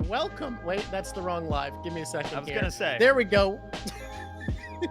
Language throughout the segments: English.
welcome. Wait, that's the wrong live. Give me a second. I was gonna say. There we go.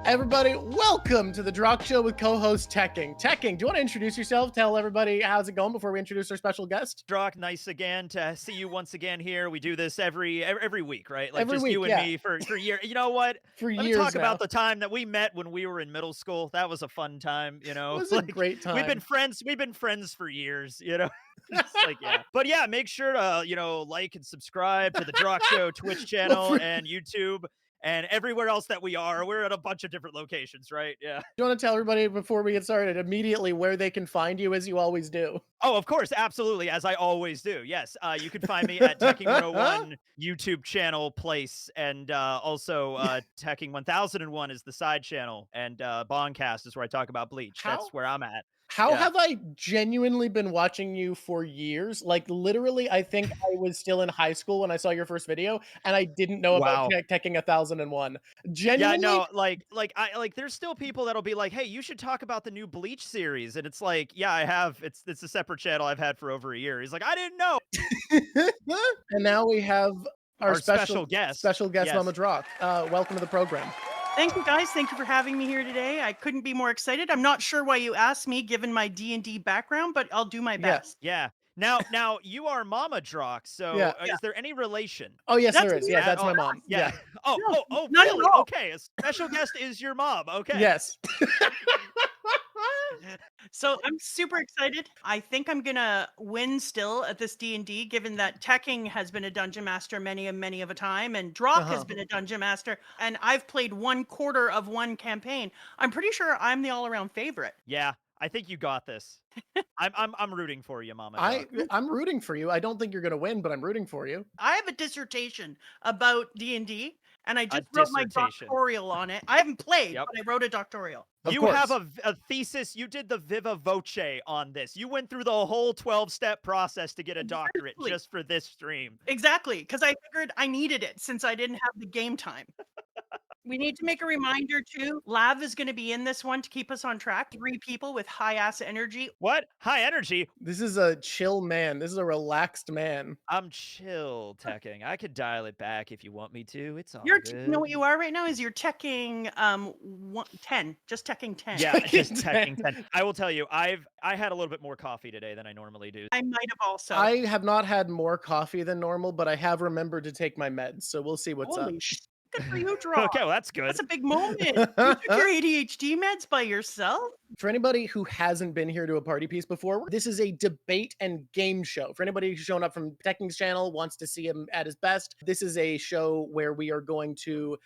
Everybody, welcome to the Drawk Show with co-host Tekking. Tekking, do you want to introduce yourself? Tell everybody how's it going before we introduce our special guest. Drawk, nice again to see you once again here. We do this every week, right? Like Every just week, you and me for years. You know what? For Let me years talk now. about the time that we met when we were in middle school. That was a fun time, you know. It was a great time. We've been friends for years, you know. Just like, yeah. But yeah, make sure to, like and subscribe to the Drawk Show Twitch channel and YouTube. And everywhere else that we are, we're at a bunch of different locations, right? Yeah. Do you want to tell everybody before we get started immediately where they can find you as you always do? Oh, of course. Absolutely. As I always do. Yes. You can find me at Tekking 101 YouTube channel place. And also Tekking 1001 is the side channel. And Kast is where I talk about Bleach. That's where I'm at. How have I genuinely been watching you for years? Like literally, I think I was still in high school when I saw your first video, and I didn't know about Tekking 1001. Genuinely, yeah, no, like there's still people that'll be like, "Hey, you should talk about the new Bleach series," and it's like, "Yeah, I have. It's a separate channel I've had for over a year." He's like, "I didn't know." And now we have our special guest, yes. Mama Drawk. Welcome to the program. Thank you, guys. Thank you for having me here today. I couldn't be more excited. I'm not sure why you asked me, given my D&D background, but I'll do my best. Yeah. Now you are Mama Drawk, so is there any relation? Oh, yes, there is. Yeah, that's my mom. Yeah. Oh, None really? at all. Okay, a special guest is your mom. Okay. Yes. So I'm super excited. I think I'm gonna win still at this D&D, given that Tekking has been a dungeon master many of a time, and Drawk has been a dungeon master, and I've played 1/4 of one campaign. I'm pretty sure I'm the all-around favorite. Yeah, I think you got this. I'm rooting for you, Mama. I'm rooting for you. I don't think you're gonna win, but I'm rooting for you. I have a dissertation about D&D, and I just wrote my doctoral on it. I haven't played, but I wrote a doctoral. You have a thesis. You did the Viva Voce on this. You went through the whole 12-step process to get a doctorate just for this stream. Exactly, because I figured I needed it since I didn't have the game time. We need to make a reminder, too. Lav is going to be in this one to keep us on track. 3 people with high-ass energy. What? High energy? This is a chill man. This is a relaxed man. I'm chill, Tekking. I could dial it back if you want me to. It's all good. You know what you are right now is you're Tekking 10. Just Tekking 10. Yeah, just Tekking 10. I will tell you, I had a little bit more coffee today than I normally do. I might have also. I have not had more coffee than normal, but I have remembered to take my meds, so we'll see what's up. Good for you, Drawk. Okay, well, that's good. That's a big moment. You took your ADHD meds by yourself? For anybody who hasn't been here to a party piece before, this is a debate and game show. For anybody who's shown up from Tekking's channel, wants to see him at his best, this is a show where we are going to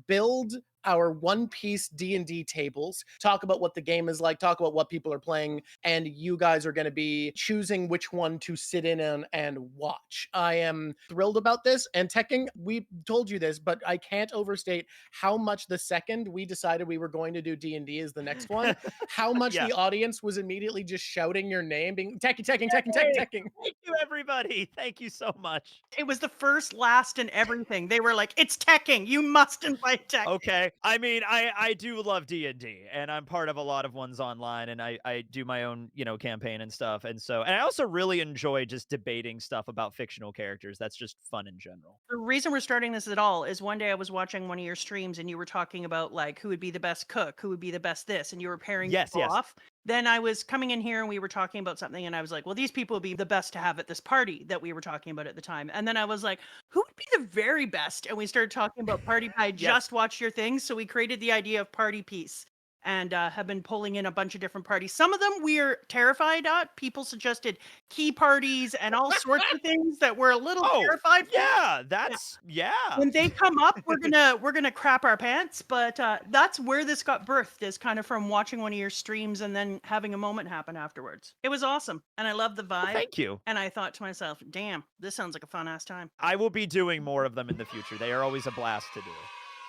build our one-piece D&D tables, talk about what the game is like, talk about what people are playing, and you guys are going to be choosing which one to sit in and watch. I am thrilled about this, and Tekking, we told you this, but I can't overstate how much the second we decided we were going to do D&D as the next one, how much the audience was immediately just shouting your name, being Tekking. Thank you, everybody. Thank you so much. It was the first, last, and everything. They were like, it's Tekking. You must invite Tekking. Okay. I mean, I do love D&D, and I'm part of a lot of ones online, and I do my own, campaign and stuff. And I also really enjoy just debating stuff about fictional characters. That's just fun in general. The reason we're starting this at all is one day I was watching one of your streams, and you were talking about, like, who would be the best cook, who would be the best this, and you were pairing people off. Then I was coming in here and we were talking about something and I was like, well, these people would be the best to have at this party that we were talking about at the time. And then I was like, who would be the very best? And we started talking about party. I just watched your things. So we created the idea of party piece and have been pulling in a bunch of different parties. Some of them we're terrified at. People suggested key parties and all sorts of things that we're a little terrified for. When they come up, we're gonna crap our pants. But that's where this got birthed, is kind of from watching one of your streams and then having a moment happen afterwards. It was awesome, and I love the vibe. Well, thank you. And I thought to myself, damn, this sounds like a fun ass time. I will be doing more of them in the future. They are always a blast to do.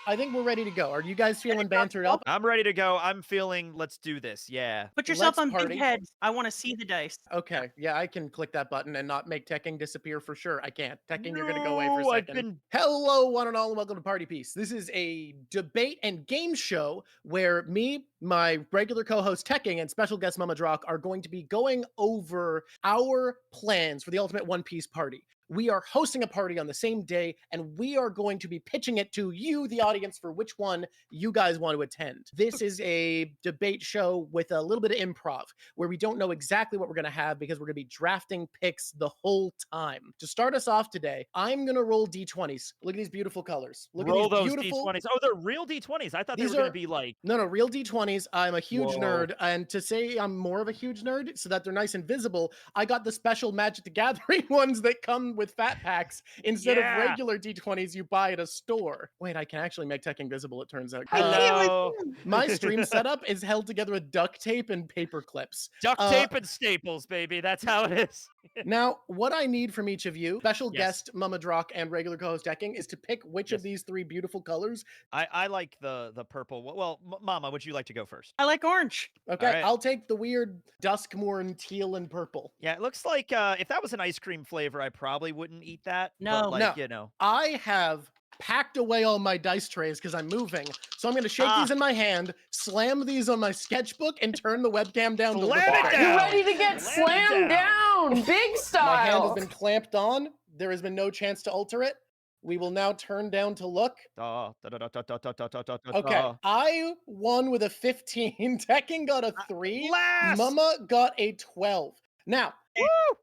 I think we're ready to go. Are you guys feeling bantered up? I'm ready to go. I'm feeling, let's do this. Yeah. Put yourself on big heads. I want to see the dice. Okay. Yeah, I can click that button and not make Tekking disappear for sure. I can't. Tekking, you're going to go away for a second. Hello, one and all, and welcome to Party Piece. This is a debate and game show where me, my regular co-host Tekking, and special guest Mama Drawk are going to be going over our plans for the ultimate One Piece party. we are hosting a party on the same day, and we are going to be pitching it to you, the audience, for which one you guys want to attend. This is a debate show with a little bit of improv, where we don't know exactly what we're going to have because we're going to be drafting picks the whole time. To start us off today, I'm going to roll D20s. Look at these beautiful colors. Look roll at these those beautiful D20s. Oh, they're real D20s. I thought they were going to be like... No, real D20s. I'm a huge Whoa. nerd, and to say I'm more of a huge nerd so that they're nice and visible, I got the special Magic the Gathering ones that come with fat packs instead of regular D20s you buy at a store. Wait, I can actually make Tekking visible, it turns out. Hello. My stream setup is held together with duct tape and paper clips. Duct tape and staples, baby. That's how it is. Now, what I need from each of you, special guest Mama Drawk and regular co-host Tekking, is to pick which of these three beautiful colors. I like the purple. Well, Mama, would you like to go first? I like orange. Okay, right. I'll take the weird Duskmorn teal and purple. Yeah, it looks like if that was an ice cream flavor, I probably wouldn't eat that. No, but like, you know. I have packed away all my dice trays because I'm moving. So I'm going to shake these in my hand, slam these on my sketchbook, and turn the webcam down. Slam it down! You're ready to get slammed down, big style. My hand has been clamped on. There has been no chance to alter it. We will now turn down to look. Okay, I won with a 15. Tekking got a 3. Mama got a 12. Now,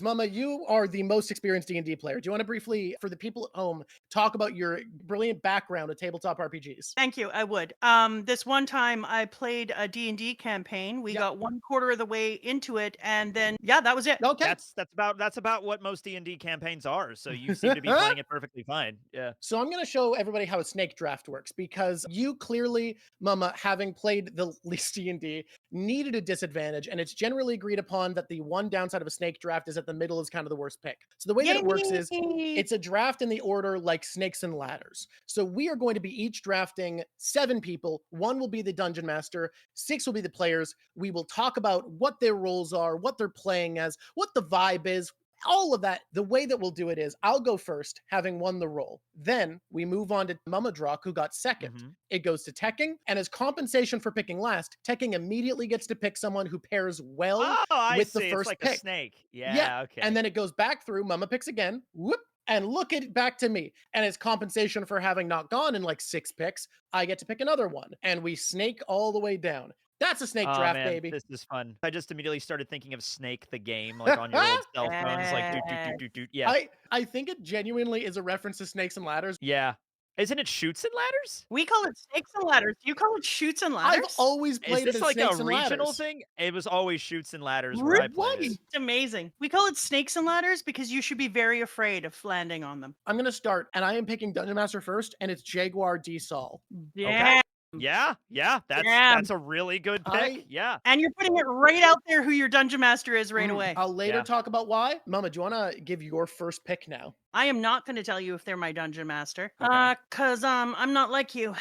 Mama, you are the most experienced D&D player. Do you want to briefly, for the people at home, talk about your brilliant background at tabletop RPGs? Thank you. I would. This one time I played a D&D campaign. We got 1/4 of the way into it, and then that was it. Okay, that's about what most D&D campaigns are. So you seem to be playing it perfectly fine. Yeah. So I'm going to show everybody how a snake draft works, because you clearly, Mama, having played the least D&D, needed a disadvantage, and it's generally agreed upon that the one downside of a snake draft is that the middle is kind of the worst pick. So the way that it works is it's a draft in the order like snakes and ladders. So we are going to be each drafting 7 people. 1 will be the dungeon master, 6 will be the players. We will talk about what their roles are, what they're playing as, what the vibe is, all of that. The way that we'll do it is I'll go first, having won the role. Then we move on to Mama Drawk, who got second. It goes to Tekking, and as compensation for picking last, Tekking immediately gets to pick someone who pairs well with the first like pick. A snake. Yeah, okay. And then it goes back through. Mama picks again. Whoop. And look it back to me. And as compensation for having not gone in like 6 picks, I get to pick another one. And we snake all the way down. That's a snake draft, man, baby. This is fun. I just immediately started thinking of Snake the game, like on your old cell phones, like doot. Yeah. I think it genuinely is a reference to Snakes and Ladders. Yeah. Isn't it Shoots and Ladders? We call it Snakes and Ladders. You call it Shoots and Ladders? I've always played it as like Snakes a and regional Ladders. thing? It was always Shoots and Ladders where I played it. It's amazing. We call it Snakes and Ladders because you should be very afraid of landing on them. I'm going to start, and I am picking Dungeon Master first, and it's Jaguar D. Sol. Yeah. Okay. Yeah, that's a really good pick. Yeah. And you're putting it right out there who your Dungeon Master is right away. I'll later talk about why. Mama, do you want to give your first pick now? I am not going to tell you if they're my Dungeon Master. Okay. Cause I'm not like you.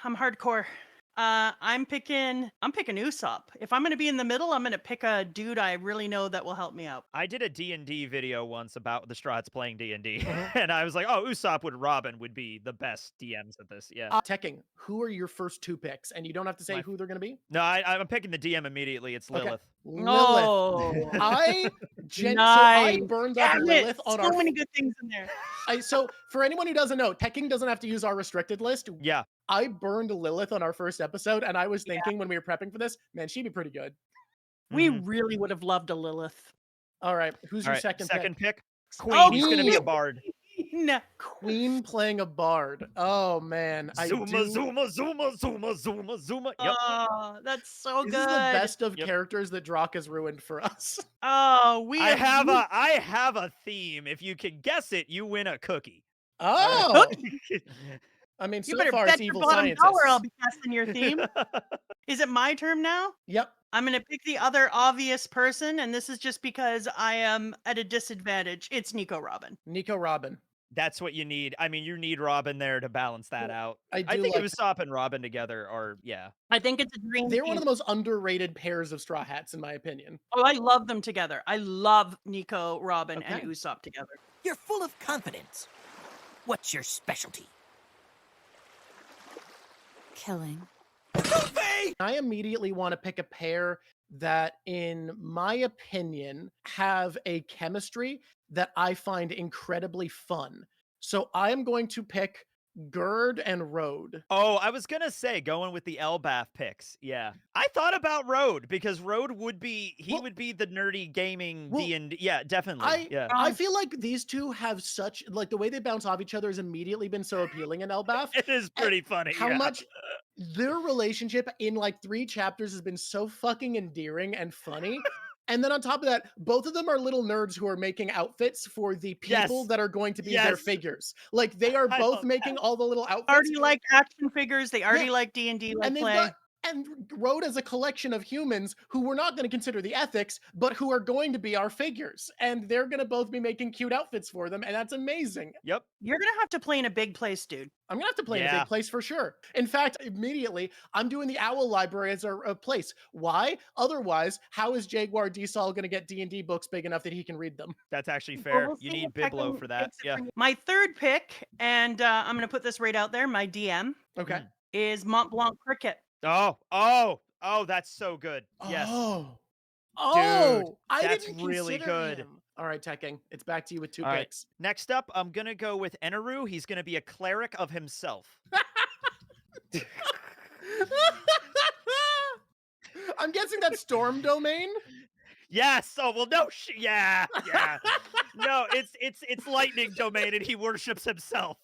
I'm hardcore. I'm picking Usopp. If I'm going to be in the middle, I'm going to pick a dude I really know that will help me out. I did a D&D video once about the Straw Hats playing D&D, and I was like, oh, Usopp with Robin would be the best DMs at this. Yeah. Tekking, who are your first 2 picks? And you don't have to say who they're going to be. No, I'm picking the DM immediately. It's Lilith. No. I burned up Lilith on so many good things in there. So for anyone who doesn't know, Tekking doesn't have to use our restricted list. Yeah. I burned Lilith on our first episode, and I was thinking when we were prepping for this, man, she'd be pretty good. We really would have loved a Lilith. All right, who's your second pick? Queen. He's going to be a bard. Queen playing a bard. Oh man, Zuma. Yep. Oh, that's so good. This is the best of characters that Drawk has ruined for us. Oh, I have a theme. If you can guess it, you win a cookie. Oh. I mean, you so far it's evil scientists. I'll be guessing your theme. Is it my turn now? Yep. I'm going to pick the other obvious person, and this is just because I am at a disadvantage. It's Nico Robin. Nico Robin. That's what you need. I mean, you need Robin there to balance that out. I think like Usopp and Robin together are, I think it's a dream. They're one of the most underrated pairs of Straw Hats, in my opinion. Oh, I love them together. I love Nico, Robin, and Usopp together. You're full of confidence. What's your specialty? Killing. I immediately want to pick a pair that, in my opinion, have a chemistry that I find incredibly fun. So I'm going to pick Gerd and Road. Oh, I was gonna say going with the Elbaf picks. Yeah, I thought about Road because Road would be would be the nerdy gaming D&D. Yeah, definitely. I feel like these two have such, like, the way they bounce off each other has immediately been so appealing in Elbaf. It is pretty funny. How much their relationship in like 3 chapters has been so fucking endearing and funny. And then on top of that, both of them are little nerds who are making outfits for the people that are going to be their figures. Like, they are both making all the little outfits. Already like action figures. They already like D&D like play. And Road as a collection of humans who we're not going to consider the ethics, but who are going to be our figures. And they're going to both be making cute outfits for them. And that's amazing. Yep. You're going to have to play in a big place, dude. I'm going to have to play in a big place for sure. In fact, immediately, I'm doing the Owl Library as a place. Why? Otherwise, how is Jaguar D-Sol going to get D&D books big enough that he can read them? That's actually fair. You need Biblo for that. Yeah. My third pick, and I'm going to put this right out there, my DM is Mont Blanc Cricket. Oh, that's so good. Yes. Dude, that's really good. Him. All right, Tekking, it's back to you with 2 All picks. Right. Next up, I'm going to go with Eneru. He's going to be a cleric of himself. I'm guessing that's Storm Domain? Yes. Oh, well, no. Yeah. No, it's Lightning Domain, and he worships himself.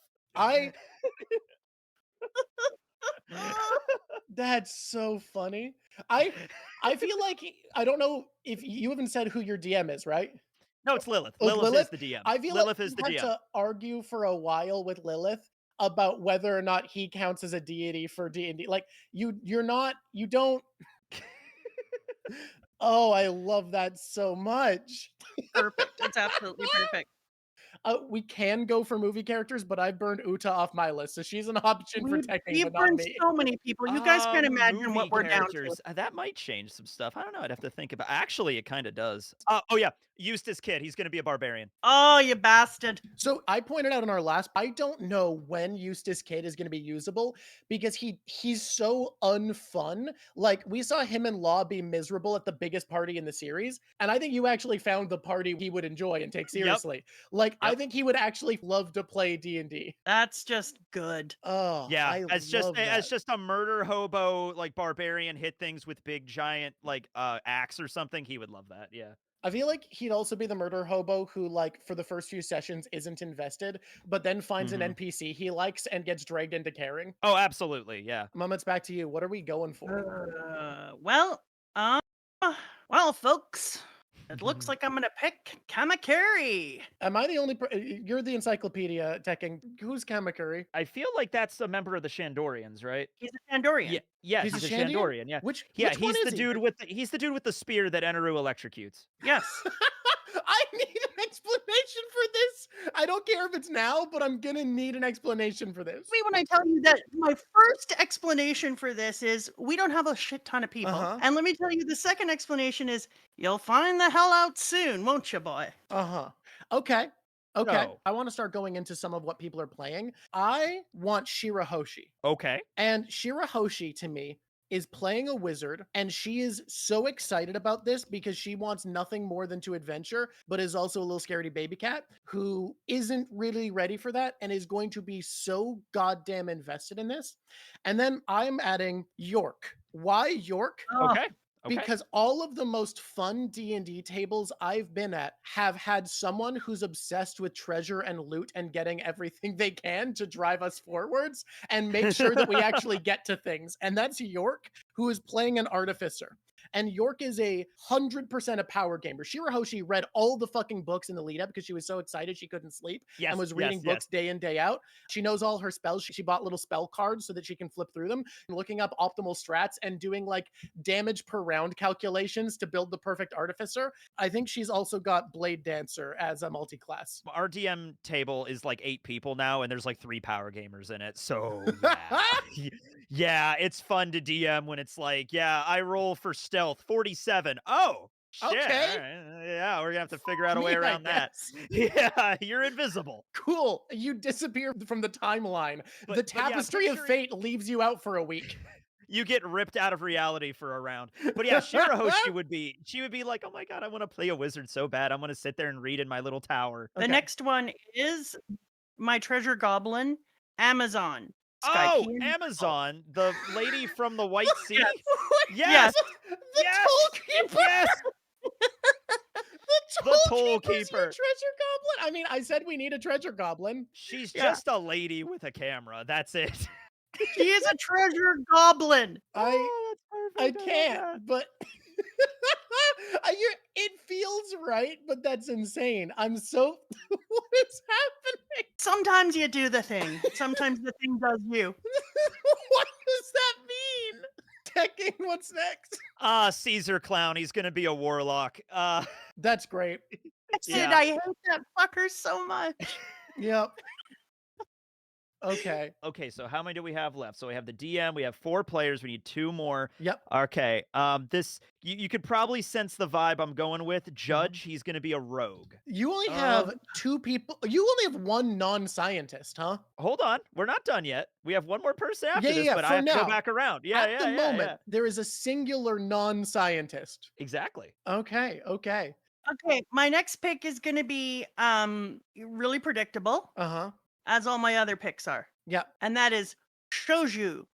That's so funny. I feel like, I don't know if you haven't said who your DM is, right? No, it's Lilith. Lilith is the DM. I feel Lilith like is the had DM. to argue for a while with Lilith about whether or not he counts as a deity for D&D. Like, you don't. Oh, I love that so much. Perfect. It's absolutely perfect. We can go for movie characters, but I've burned Uta off my list, so she's an option for Tekking. We've burned so many people. You guys can imagine what we're down to. That might change some stuff. I don't know. I'd have to think about. Actually, it kind of does. Oh yeah, Eustace Kid. He's going to be a barbarian. Oh, you bastard! So I pointed out in our last. I don't know when Eustace Kid is going to be usable because he's so unfun. Like, we saw him and Law be miserable at the biggest party in the series, and I think you actually found the party he would enjoy and take seriously. Like, I think he would actually love to play D&D. That's just good. Oh, yeah. As just a murder hobo, like, barbarian, hit things with big giant like axe or something. He would love that. Yeah. I feel like he'd also be the murder hobo who, like, for the first few sessions isn't invested, but then finds an NPC he likes and gets dragged into caring. Oh, absolutely. Yeah. Mom, it's back to you. What are we going for? Well, folks, it looks like I'm going to pick Kamakuri. Am I the only you're the encyclopedia, Tekking. Who's Kamakuri? I feel like that's a member of the Shandorians, right? He's a Shandorian. Yeah, he's a Shandorian. Yeah. He's the dude with the spear that Eneru electrocutes. Yes. I need an explanation for this. I don't care if it's now, but I'm gonna need an explanation for this. Wait, when I tell you that my first explanation for this is we don't have a shit ton of people. And let me tell you, the second explanation is you'll find the hell out soon, won't you, boy? Okay. No. I want to start going into some of what people are playing. I want Shirahoshi. Okay. And Shirahoshi, to me, is playing a wizard, and she is so excited about this because she wants nothing more than to adventure, but is also a little scaredy baby cat who isn't really ready for that and is going to be so goddamn invested in this. And then I'm adding York. Why York? Okay. Because all of the most fun D&D tables I've been at have had someone who's obsessed with treasure and loot and getting everything they can to drive us forwards and make sure that we actually get to things. And that's York, who is playing an artificer. And York is 100% a power gamer. Shirahoshi read all the fucking books in the lead up because she was so excited she couldn't sleep and was reading books day in, day out. She knows all her spells. She bought little spell cards so that she can flip through them and looking up optimal strats and doing like damage per round calculations to build the perfect artificer. I think she's also got Blade Dancer as a multi-class. Our DM table is like 8 people now, and there's like 3 power gamers in it. So yeah, it's fun to DM when it's like, I roll for stealth 47. Oh, shit. Okay. Right. Yeah, we're gonna have to figure out a way around that. Yeah, you're invisible. Cool. You disappear from the timeline. The tapestry of fate leaves you out for a week. You get ripped out of reality for a round. But yeah, Shirahoshi would be like, oh my god, I want to play a wizard so bad. I'm going to sit there and read in my little tower. The next one is my treasure goblin, Amazon. Amazon, the lady from the White Sea? Yes. The tollkeeper. Yes. The tollkeeper. Your treasure goblin. I mean, I said we need a treasure goblin. She's just a lady with a camera. That's it. She is a treasure goblin. I can't, but it feels right, but that's insane. I'm so what is happening? Sometimes you do the thing. Sometimes the thing does you. What does that mean? Tekking, what's next? Caesar Clown. He's gonna be a warlock. That's great. Dude, I hate that fucker so much. Yep. Okay, so how many do we have left? So we have the DM, we have 4 players, we need 2 more. Yep. Okay. This you could probably sense the vibe I'm going with. Judge, he's gonna be a rogue. You only have 2 people. You only have 1 non-scientist, huh? Hold on, we're not done yet. We have 1 more person after this, but I have to go back around. At the moment, there is a singular non-scientist. Exactly. Okay. Okay, my next pick is gonna be really predictable. As all my other picks are. Yeah. And that is Shouju.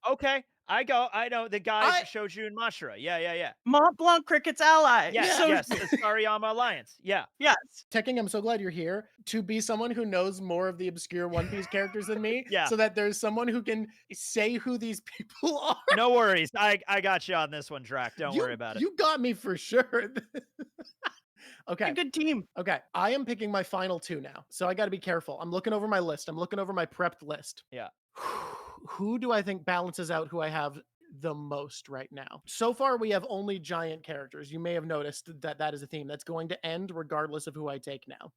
Okay. I know the guy Shouju and Mashura. Yeah. Mont Blanc Cricket's ally. Yes. The Sariyama Alliance. Yeah. Yes. Tekking, I'm so glad you're here to be someone who knows more of the obscure One Piece characters than me. Yeah. So that there's someone who can say who these people are. No worries. I got you on this one, Drawk. Don't worry about it. You got me for sure. Okay. A good team. Okay. I am picking my final 2 now. So I got to be careful. I'm looking over my list. I'm looking over my prepped list. Yeah. Who do I think balances out who I have the most right now? So far, we have only giant characters. You may have noticed that is a theme that's going to end regardless of who I take now.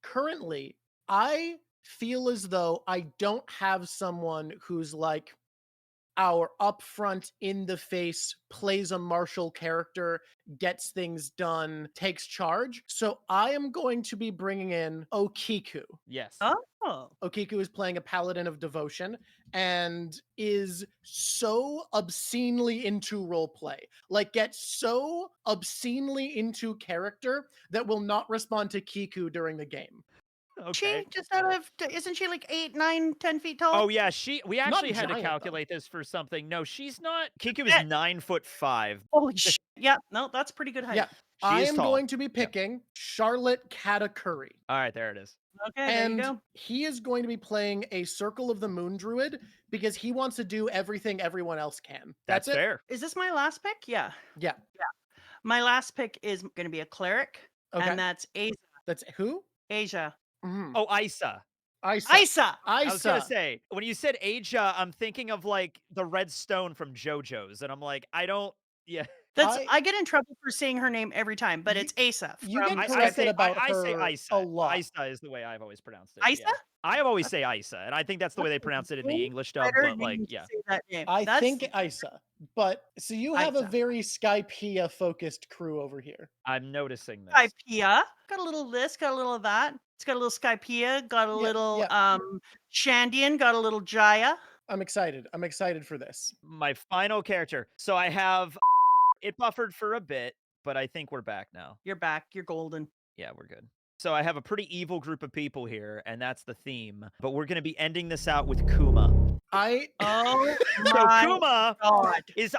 Currently, I feel as though I don't have someone who's like our upfront, in the face, plays a martial character, gets things done, takes charge. So I am going to be bringing in Okiku. Yes. Oh. Okiku is playing a paladin of devotion and is so obscenely into roleplay. Like, gets so obscenely into character that will not respond to Kiku during the game. Okay. She just isn't she like 8, 9, 10 feet tall? Oh yeah, we actually had to calculate this for something. No, she's not. Kiku is 9'5". Holy shit. Yeah, no, that's pretty good height. Yeah. I am going to be picking Charlotte Katakuri. All right, there it is. Okay, there you go. He is going to be playing a Circle of the Moon Druid because he wants to do everything everyone else can. That's it. fair. Is this my last pick? Yeah. Yeah. My last pick is going to be a cleric, and that's Asia. That's who? Asia. Mm-hmm. Oh, Isa. I was gonna say, when you said Asia, I'm thinking of like the red stone from JoJo's, and I'm like, I don't. Yeah. I get in trouble for saying her name every time, but it's Asa. You get corrected about her I say Isa a lot. Isa is the way I've always pronounced it. Isa? Yeah. I always say Isa, and I think that's the way they pronounce it in the English dub. But like, yeah, I think Isa. But so you have a very Skypiea focused crew over here. I'm noticing this. Skypiea got a little this, got a little of that. It's got a little Skypiea, got a little Shandian, got a little Jaya. I'm excited. I'm excited for this. My final character. So I have it buffered for a bit, but I think we're back now. You're back. You're golden. Yeah, we're good. So I have a pretty evil group of people here, and that's the theme. But we're going to be ending this out with Kuma. Oh so my Kuma God. is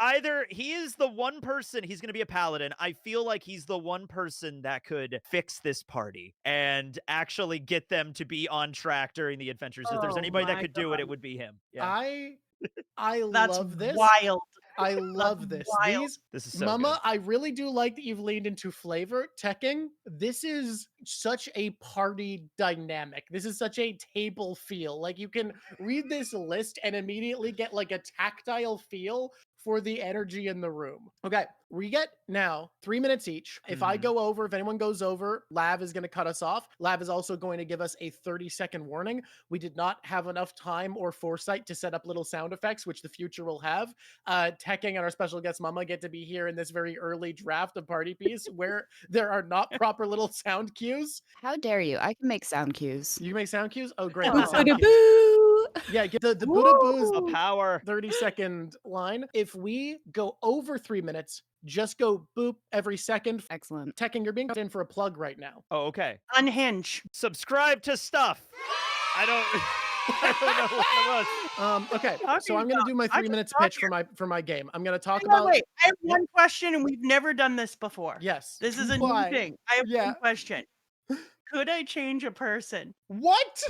he is the one person, he's going to be a paladin. I feel like he's the one person that could fix this party and actually get them to be on track during the adventures. If there's anybody that could do it, it would be him. Yeah. I That's love this. Wild. I love this. This is so Mama, good. I really do like that you've leaned into flavor. Tekking, this is such a party dynamic. This is such a table feel. Like, you can read this list and immediately get like a tactile feel for the energy in the room. Okay, we get now 3 minutes each. If I go over, if anyone goes over, Lav is going to cut us off. Lav is also going to give us a 30-second warning. We did not have enough time or foresight to set up little sound effects, which the future will have. Tekking and our special guest Mama get to be here in this very early draft of Party Piece where there are not proper little sound cues. How dare you? I can make sound cues. You can make sound cues? Oh, great. Boo. Yeah, get the Buddha Boo's A power. 30-second line. If we go over 3 minutes, just go boop every second. Excellent. Tekking, you're being put in for a plug right now. Oh, okay. Unhinge. Subscribe to stuff. I don't know what it was. Okay, so I'm gonna do my 3 minutes pitch for my game. I'm gonna talk No, about. wait, I have one question, and we've never done this before. Yes. This is a new Why? thing. I have Yeah. one question. Could I change a person? What?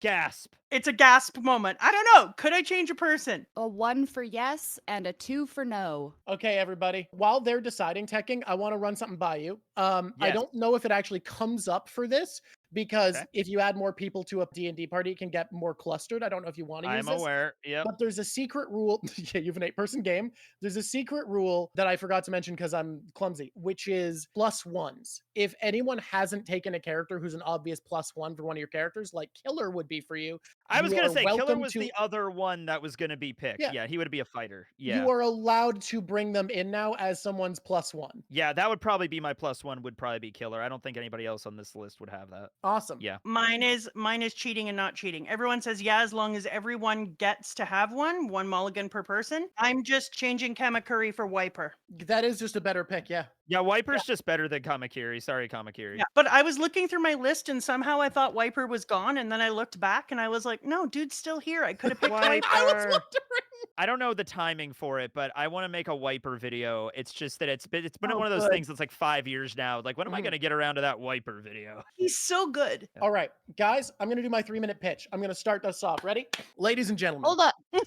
Gasp. It's a gasp moment. I don't know. Could I change a person? A 1 for yes and a 2 for no. Okay, everybody. While they're deciding, Tekking, I want to run something by you. I Yes. don't know if it actually comes up for this because Okay. if you add more people to a D&D party, it can get more clustered. I don't know if you want to use I'm this. aware. Yep. But there's a secret rule. Yeah, you have an 8-person game. There's a secret rule that I forgot to mention because I'm clumsy, which is +1s. If anyone hasn't taken a character who's an obvious +1 for one of your characters, like Killer would be for you, I was going to say Killer welcome was to- the other one that was going to be picked. Yeah. Yeah, he would be a fighter. Yeah. you are allowed to bring them in now as someone's +1. Yeah, that would probably be my +1 would probably be Killer. I don't think anybody else on this list would have that. Awesome. Yeah. Mine is cheating and not cheating. Everyone says yeah, as long as everyone gets to have one mulligan per person. I'm just changing Kamakuri for Wiper. That is just a better pick, yeah. Yeah, Wiper's just better than Kamakiri. Sorry, Kamakiri. Yeah, but I was looking through my list and somehow I thought Wiper was gone, and then I looked back and I was like, no, dude's still here. I could have picked Wiper. I was wondering. I don't know the timing for it, but I want to make a Wiper video. It's just that it's been Oh, one of those good. things that's like 5 years now. Like, when am I Mhm. going to get around to that Wiper video? He's so good. All right, guys, I'm going to do my 3-minute pitch. I'm going to start us off. Ready? Ladies and gentlemen.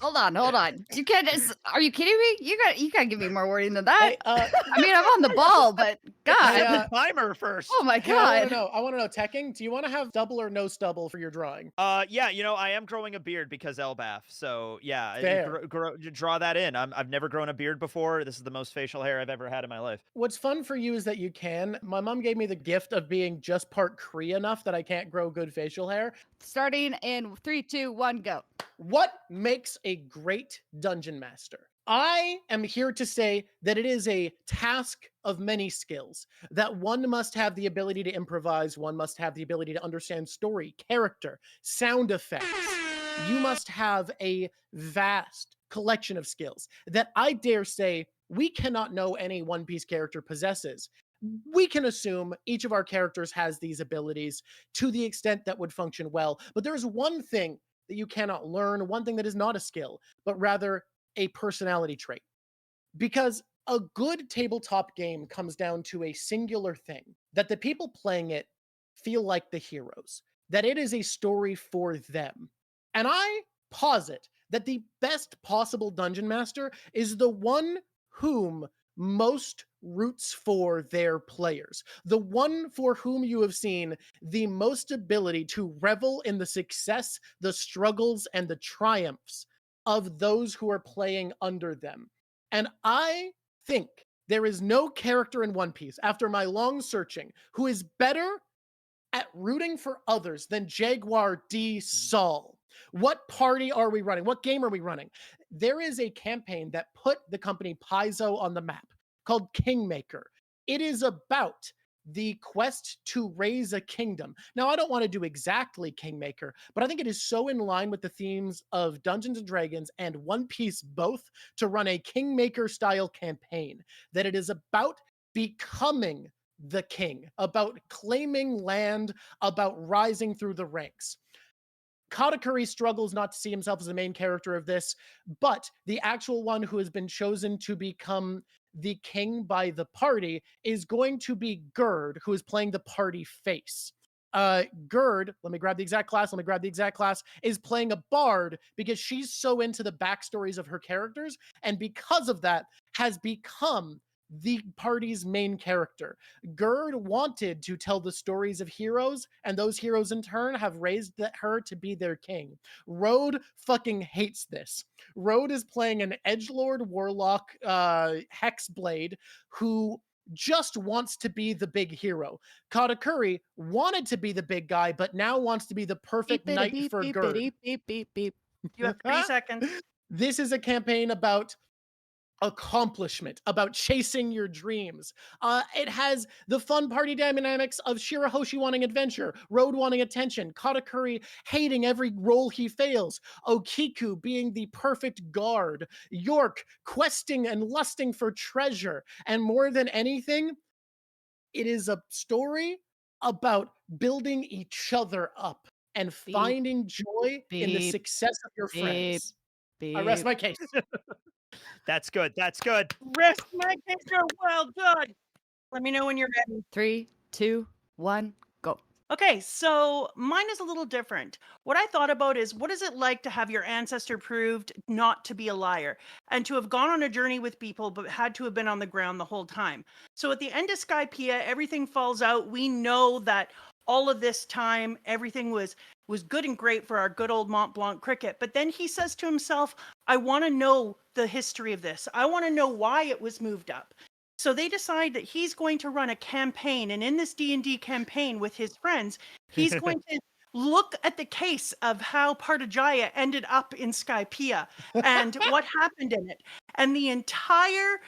Hold on. You can't. Are you kidding me? You gotta give me more wording than that. Hey, I mean, I'm on the ball, but God. Set the timer first. Oh my hey, I God. want to know, Tekking, do you want to have double or no stubble for your drawing? Yeah, I am growing a beard because Elbaf. So yeah, Fair. draw that in. I've never grown a beard before. This is the most facial hair I've ever had in my life. What's fun for you is that you can. My mom gave me the gift of being just part Cree enough that I can't grow good facial hair. Starting in 3, 2, 1, go. What makes a great dungeon master? I am here to say that it is a task of many skills, that one must have the ability to improvise, one must have the ability to understand story, character, sound effects. You must have a vast collection of skills that I dare say we cannot know any One Piece character possesses. We can assume each of our characters has these abilities to the extent that would function well, but there's one thing that you cannot learn, one thing that is not a skill, but rather a personality trait. Because a good tabletop game comes down to a singular thing, that the people playing it feel like the heroes, that it is a story for them. And I posit that the best possible dungeon master is the one whom most roots for their players, the one for whom you have seen the most ability to revel in the success, the struggles, and the triumphs of those who are playing under them. And I think there is no character in One Piece, after my long searching, who is better at rooting for others than Jaguar D. Saul. What party are we running? What game are we running? There is a campaign that put the company Paizo on the map called Kingmaker. It is about the quest to raise a kingdom. Now, I don't want to do exactly Kingmaker, but I think it is so in line with the themes of Dungeons and Dragons and One Piece both to run a Kingmaker style campaign, that it is about becoming the king, about claiming land, about rising through the ranks. Katakuri struggles not to see himself as the main character of this, but the actual one who has been chosen to become the king by the party is going to be Gerd, who is playing the party face. Gerd, let me grab the exact class, is playing a bard because she's so into the backstories of her characters, and because of that, has become the party's main character. Gerd wanted to tell the stories of heroes, and those heroes in turn have raised her to be their king. Road fucking hates this. Road is playing an edgelord warlock hexblade who just wants to be the big hero. Katakuri wanted to be the big guy, but now wants to be the perfect knight for Gerd. Beep, beep, beep, beep. You have 3 seconds. This is a campaign about accomplishment, about chasing your dreams. It has the fun party dynamics of Shirahoshi wanting adventure, Road wanting attention, Katakuri hating every role he fails, Okiku being the perfect guard, York questing and lusting for treasure, and more than anything, it is a story about building each other up and finding joy in the success of your friends. I rest my case. That's good. That's good. Rest my case. Well done. Let me know when you're ready. 3, 2, 1, go. Okay, so mine is a little different. What I thought about is, what is it like to have your ancestor proved not to be a liar and to have gone on a journey with people but had to have been on the ground the whole time? So at the end of Skypiea, everything falls out. We know that all of this time, everything was good and great for our good old Mont Blanc cricket. But then he says to himself, I want to know the history of this. I want to know why it was moved up. So they decide that he's going to run a campaign, and in this D&D campaign with his friends, he's going to look at the case of how Partijaya ended up in Skypiea and what happened in it. And the entire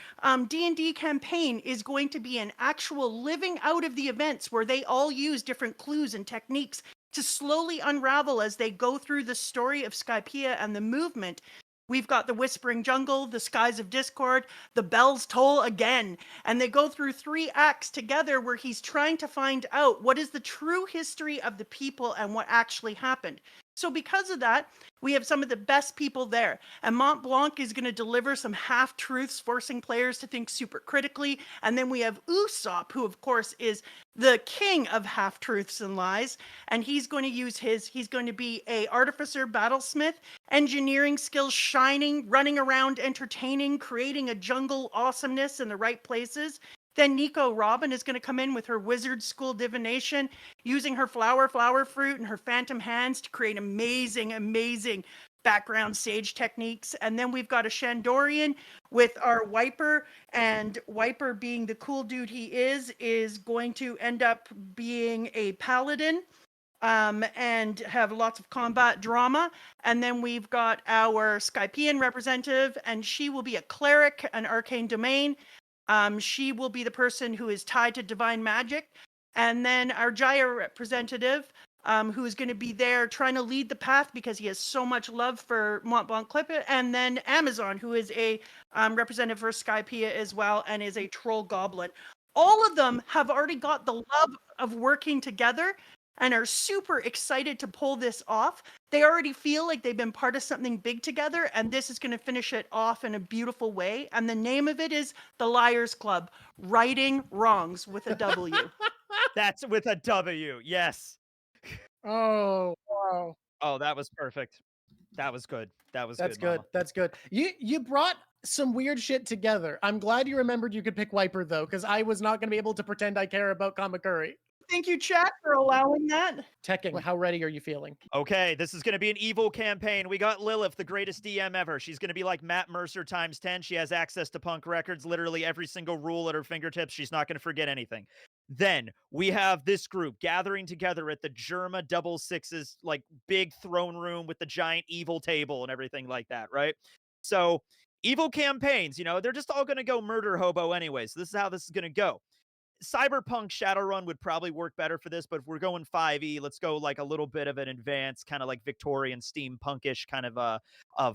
D&D campaign is going to be an actual living out of the events where they all use different clues and techniques to slowly unravel as they go through the story of Skypiea and the movement. We've got the Whispering Jungle, the Skies of Discord, the Bells Toll Again. And they go through 3 acts together where he's trying to find out what is the true history of the people and what actually happened. So because of that, we have some of the best people there. And Mont Blanc is going to deliver some half-truths, forcing players to think super critically. And then we have Usopp, who, of course, is the king of half-truths and lies. And he's going to use he's going to be a artificer, battlesmith, engineering skills shining, running around, entertaining, creating a jungle awesomeness in the right places. Then Nico Robin is going to come in with her wizard school divination, using her flower fruit and her phantom hands to create amazing background sage techniques. And then we've got a Shandorian with our Wiper, and Wiper, being the cool dude he is going to end up being a paladin and have lots of combat drama. And then we've got our Skypian representative, and she will be a cleric, an arcane domain. She will be the person who is tied to divine magic. And then our Jaya representative, who is going to be there trying to lead the path because he has so much love for Mont Blanc Clippet. And then Amazon, who is a representative for Skypiea as well and is a troll goblin. All of them have already got the love of working together and are super excited to pull this off. They already feel like they've been part of something big together, and this is going to finish it off in a beautiful way. And the name of it is The Liars Club, Righting Wrongs with a W. That's with a W, yes. Oh, wow. Oh, that was perfect. That was good. That's good. Mama. That's good. You brought some weird shit together. I'm glad you remembered you could pick Wiper, though, because I was not going to be able to pretend I care about Kamakuri. Thank you, chat, for allowing that. Tekking, how ready are you feeling? Okay, this is going to be an evil campaign. We got Lilith, the greatest DM ever. She's going to be like Matt Mercer times 10. She has access to punk records, literally every single rule at her fingertips. She's not going to forget anything. Then we have this group gathering together at the Germa Double Sixes, like big throne room with the giant evil table and everything like that, right? So evil campaigns, they're just all going to go murder hobo anyway. So this is how this is going to go. Cyberpunk Shadowrun would probably work better for this, but if we're going 5e, let's go like a little bit of an advanced, kind of like Victorian steampunkish kind of a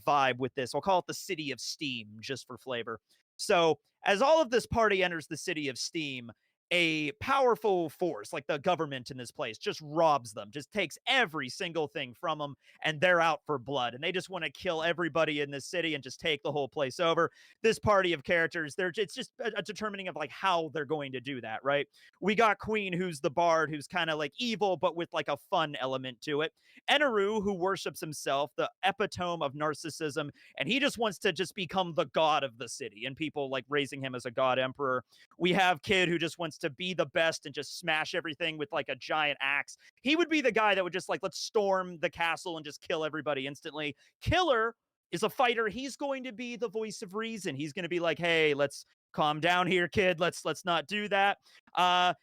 vibe with this. I'll call it the City of Steam, just for flavor. So as all of this party enters the City of Steam, a powerful force, like the government in this place, just robs them, just takes every single thing from them, and they're out for blood. And they just want to kill everybody in this city and just take the whole place over. This party of characters, it's just a determining of like how they're going to do that, right? We got Queen, who's the bard, who's kind of like evil, but with like a fun element to it. Eneru, who worships himself, the epitome of narcissism, and he just wants to just become the god of the city, and people like raising him as a god emperor. We have Kid, who just wants to be the best and just smash everything with like a giant axe. He would be the guy that would just like, let's storm the castle and just kill everybody instantly. Killer is a fighter. He's going to be the voice of reason. He's going to be like, hey, let's calm down here, kid. Let's not do that.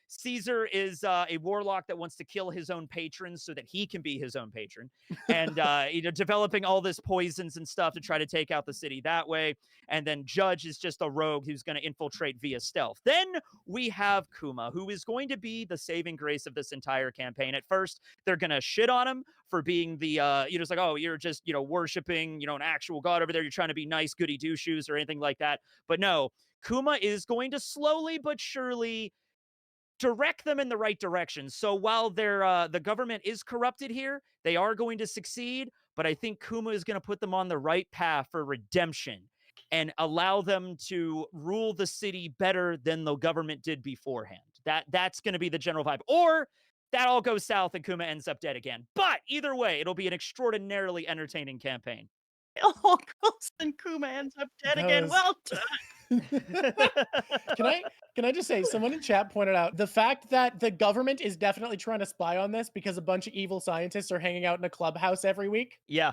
Caesar is a warlock that wants to kill his own patrons so that he can be his own patron, and developing all this poisons and stuff to try to take out the city that way. And then Judge is just a rogue who's going to infiltrate via stealth. Then we have Kuma, who is going to be the saving grace of this entire campaign. At first, they're going to shit on him for being the, it's like, oh, you're just, worshiping, an actual god over there. You're trying to be nice, goody two shoes or anything like that. But no, Kuma is going to slowly but surely direct them in the right direction. So while the government is corrupted here, they are going to succeed. But I think Kuma is going to put them on the right path for redemption and allow them to rule the city better than the government did beforehand. That's going to be the general vibe. Or that all goes south and Kuma ends up dead again. But either way, it'll be an extraordinarily entertaining campaign. It all goes and Kuma ends up dead again. Well done. Can I just say, someone in chat pointed out the fact that the government is definitely trying to spy on this because a bunch of evil scientists are hanging out in a clubhouse every week. Yeah.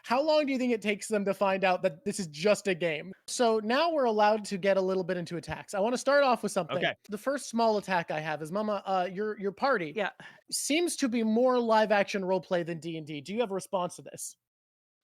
How long do you think it takes them to find out that this is just a game? So now we're allowed to get a little bit into attacks. I want to start off with something. Okay. The first small attack I have is, Mama, your party seems to be more live action roleplay than D&D. Do you have a response to this?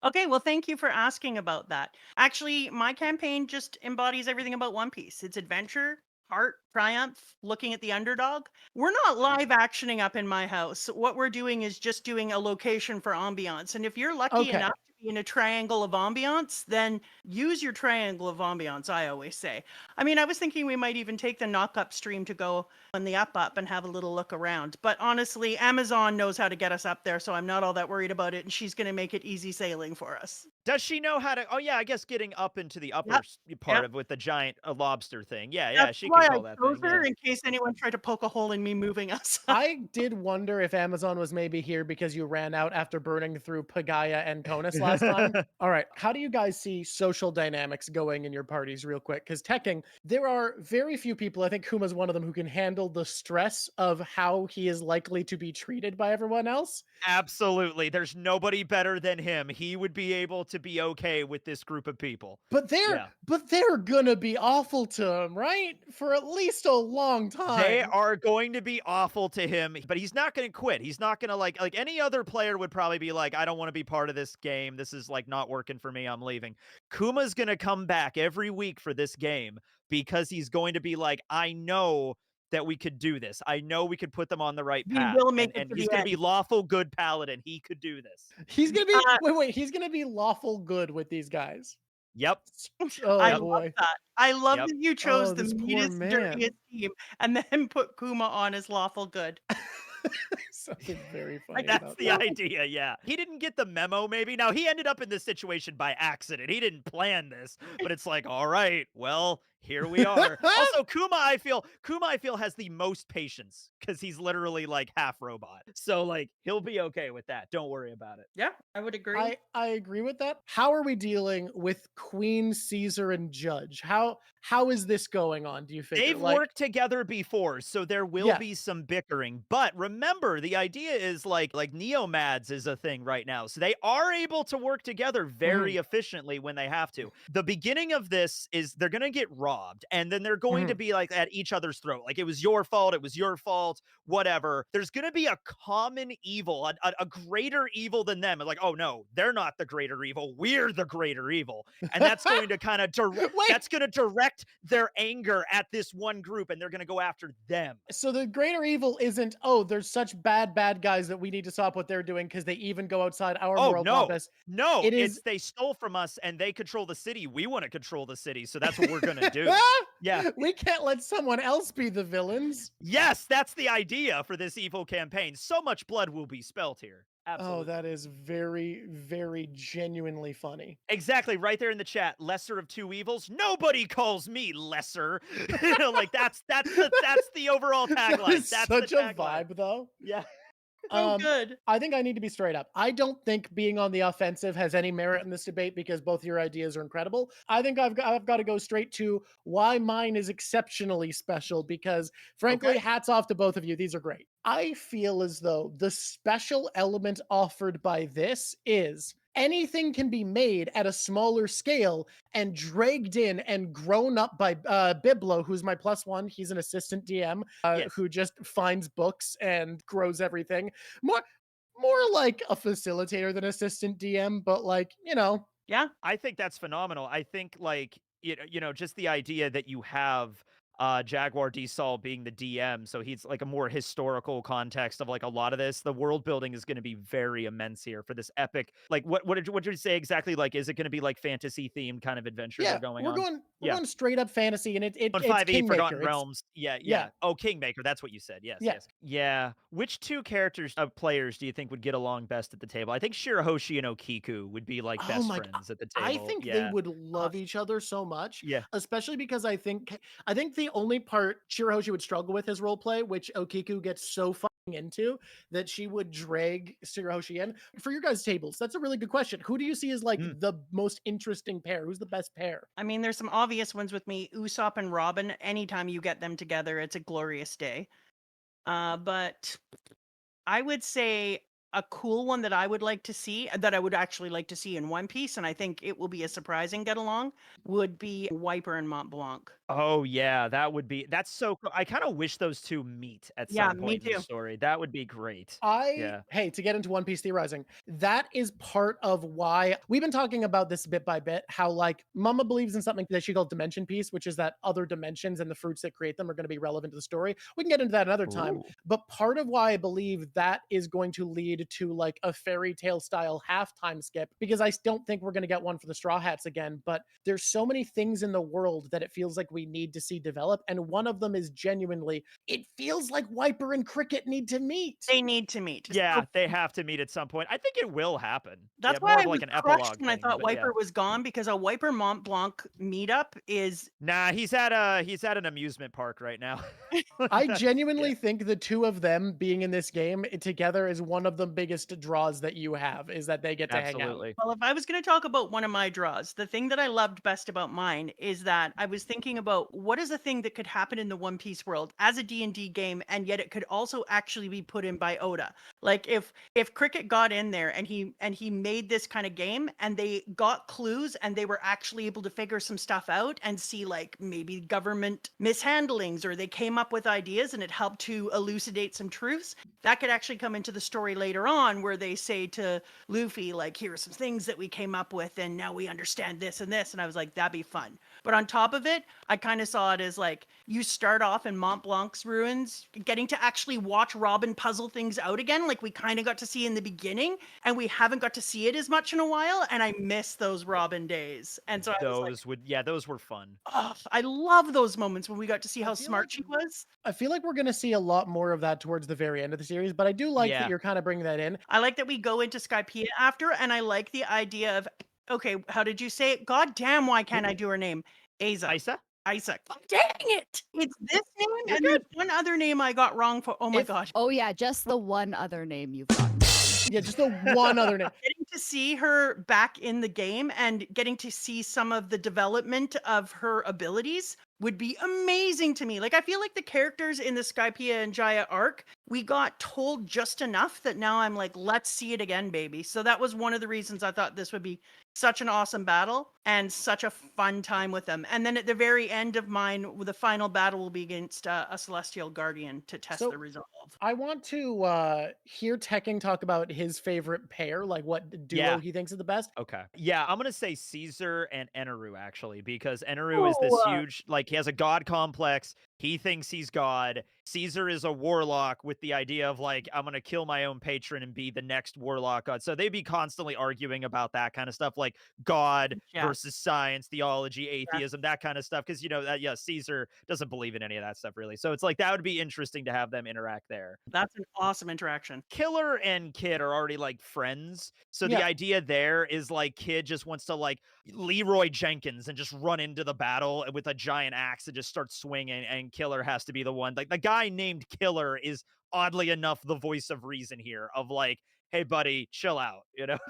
Okay, well, thank you for asking about that. Actually, my campaign just embodies everything about One Piece. It's adventure, heart, triumph, looking at the underdog. We're not live actioning up in my house. What we're doing is just doing a location for ambiance. And if you're lucky enough to be in a triangle of ambiance, then use your triangle of ambiance, I always say. I mean, I was thinking we might even take the knock-up stream to go on the up and have a little look around. But honestly, Amazon knows how to get us up there, so I'm not all that worried about it, and she's going to make it easy sailing for us. Does she know how to? Oh yeah, I guess getting up into the upper part of with the giant lobster thing. Yeah, she can call that thing. Her in case anyone tried to poke a hole in me moving us. I did wonder if Amazon was maybe here because you ran out after burning through Pagaya and Conus last time. All right, how do you guys see social dynamics going in your parties real quick? Because Tekking, there are very few people, I think Kuma's one of them, who can handle the stress of how he is likely to be treated by everyone else. Absolutely. There's nobody better than him. He would be able to be okay with this group of people. But they're gonna be awful to him, right? For at least a long time. They are going to be awful to him, but he's not going to quit. He's not going to like any other player would probably be like, I don't want to be part of this game. This is like not working for me. I'm leaving. Kuma's going to come back every week for this game because he's going to be like, I know that we could do this. I know we could put them on the right path. He will make and he's going to be lawful good paladin. He could do this. He's going to be he's going to be lawful good with these guys. Yep. Oh, I boy. love that. I love that you chose the this poor meanest, man. dirtiest team and then put Kuma on as lawful good. Something very funny. That's the idea, yeah. He didn't get the memo, maybe. Now, he ended up in this situation by accident. He didn't plan this, but it's like, all right, well, here we are. Also, Kuma, I feel, has the most patience because he's literally like half robot. So, like, he'll be okay with that. Don't worry about it. Yeah, I would agree. I agree with that. How are we dealing with Queen, Caesar, and Judge? How is this going on, do you think? They've worked together before, so there will be some bickering. But remember, the idea is like Neomads is a thing right now. So they are able to work together very efficiently when they have to. The beginning of this is they're going to get robbed, and then they're going to be like at each other's throat. Like, it was your fault, whatever. There's going to be a common evil, a greater evil than them. And like, oh no, they're not the greater evil. We're the greater evil. And that's going to kind of that's going to direct their anger at this one group, and they're going to go after them. So the greater evil isn't, there's such bad guys that we need to stop what they're doing because they even go outside our moral compass. No, it's they stole from us and they control the city. We want to control the city, so that's what we're going to do. Yeah. We can't let someone else be the villains. Yes, that's the idea for this evil campaign. So much blood will be spelt here. Absolutely. Oh, that is very, very genuinely funny. Exactly, right there in the chat. Lesser of two evils. Nobody calls me lesser. Like that's the overall tagline. That's such a vibe, though. Yeah. Good. I think I need to be straight up. I don't think being on the offensive has any merit in this debate because both your ideas are incredible. I think I've got to go straight to why mine is exceptionally special because, frankly, hats off to both of you. These are great. I feel as though the special element offered by this is anything can be made at a smaller scale and dragged in and grown up by Biblo, who's my +1. He's an assistant DM who just finds books and grows everything. More like a facilitator than assistant DM, but like, you know. Yeah. I think that's phenomenal. I think like just the idea that you have Jaguar D Sol being the DM, so he's like a more historical context of like a lot of this. The world building is going to be very immense here for this epic. Like what did you say exactly? Like, is it going to be like fantasy themed kind of adventure they're going on? We're going straight up fantasy, and on it's 5e Kingmaker. Forgotten Realms. Yeah. Oh, Kingmaker. That's what you said. Yes. Yeah. Which two characters of players do you think would get along best at the table? I think Shirahoshi and Okiku would be like best friends at the table. I think they would love each other so much. Yeah. Especially because I think the only part Shirahoshi would struggle with is role play, which Okiku gets so fucking into that she would drag Shirahoshi in. For your guys' tables, that's a really good question. Who do you see as like the most interesting pair? Who's the best pair? I mean, there's some obvious ones with me. Usopp and Robin, anytime you get them together, it's a glorious day. But I would say a cool one that I would like to see, that I would actually like to see in One Piece, and I think it will be a surprising get along, would be Wiper and Mont Blanc. Oh yeah, that's so cool. I kind of wish those two meet at some point in the story. That would be great. Hey, to get into One Piece theorizing, that is part of why we've been talking about this bit by bit, how like Mama believes in something that she called dimension piece, which is that other dimensions and the fruits that create them are going to be relevant to the story. We can get into that another time. But part of why I believe that is going to lead to like a fairy tale style halftime skip, because I don't think we're going to get one for the Straw Hats again, but there's so many things in the world that it feels like we need to see develop, and one of them is genuinely, it feels like Wiper and Cricket need to meet. They need to meet. Yeah, they have to meet at some point. I think it will happen. That's why I was crushed when I thought Wiper was gone, because a Wiper Mont Blanc meetup is... Nah, he's at an amusement park right now. I genuinely think the two of them being in this game together is one of the biggest draws that you have, is that they get to hang out. Well, if I was going to talk about one of my draws, the thing that I loved best about mine is that I was thinking about what is a thing that could happen in the One Piece world as a D&D game, and yet it could also actually be put in by Oda. Like if Cricket got in there and he made this kind of game, and they got clues and they were actually able to figure some stuff out and see like maybe government mishandlings, or they came up with ideas and it helped to elucidate some truths, that could actually come into the story later on, where they say to Luffy, like, here are some things that we came up with and now we understand this and this. And I was like, that'd be fun. But on top of it, I kind of saw it as like, you start off in Mont Blanc's ruins, getting to actually watch Robin puzzle things out again, like we kind of got to see in the beginning, and we haven't got to see it as much in a while, and I miss those Robin days. And so those were fun. Oh, I love those moments when we got to see how smart she was. I feel like we're going to see a lot more of that towards the very end of the series, but I do like that you're kind of bringing that in. I like that we go into Skypiea after, and I like the idea of, okay, how did you say it? God damn, why can't I do her name? Isa. Oh, dang it! It's this name, and there's one other name I got wrong for. Oh my gosh. Oh yeah, just the one other name you've gotten. Yeah, just the one other name. Getting to see her back in the game and getting to see some of the development of her abilities would be amazing to me. Like, I feel like the characters in the Skypiea and Jaya arc, we got told just enough that now I'm like, let's see it again, baby. So that was one of the reasons I thought this would be such an awesome battle and such a fun time with them. And then at the very end of mine, the final battle will be against a Celestial Guardian to test the resolve. I want to hear Tekking talk about his favorite pair, like what duo he thinks is the best. Okay. Yeah, I'm going to say Caesar and Eneru, actually, because Eneru is this huge, like, he has a god complex. He thinks he's God. Caesar is a warlock with the idea of like, I'm going to kill my own patron and be the next warlock god. So they'd be constantly arguing about that kind of stuff, like God versus science, theology, atheism, that kind of stuff. Because, Caesar doesn't believe in any of that stuff, really. So it's like, that would be interesting to have them interact there. That's an awesome interaction. Killer and Kid are already like friends. So the idea there is like Kid just wants to like Leroy Jenkins and just run into the battle with a giant axe and just start swinging, and Killer has to be the one. Like, the guy named Killer is oddly enough the voice of reason here, of like, hey buddy, chill out,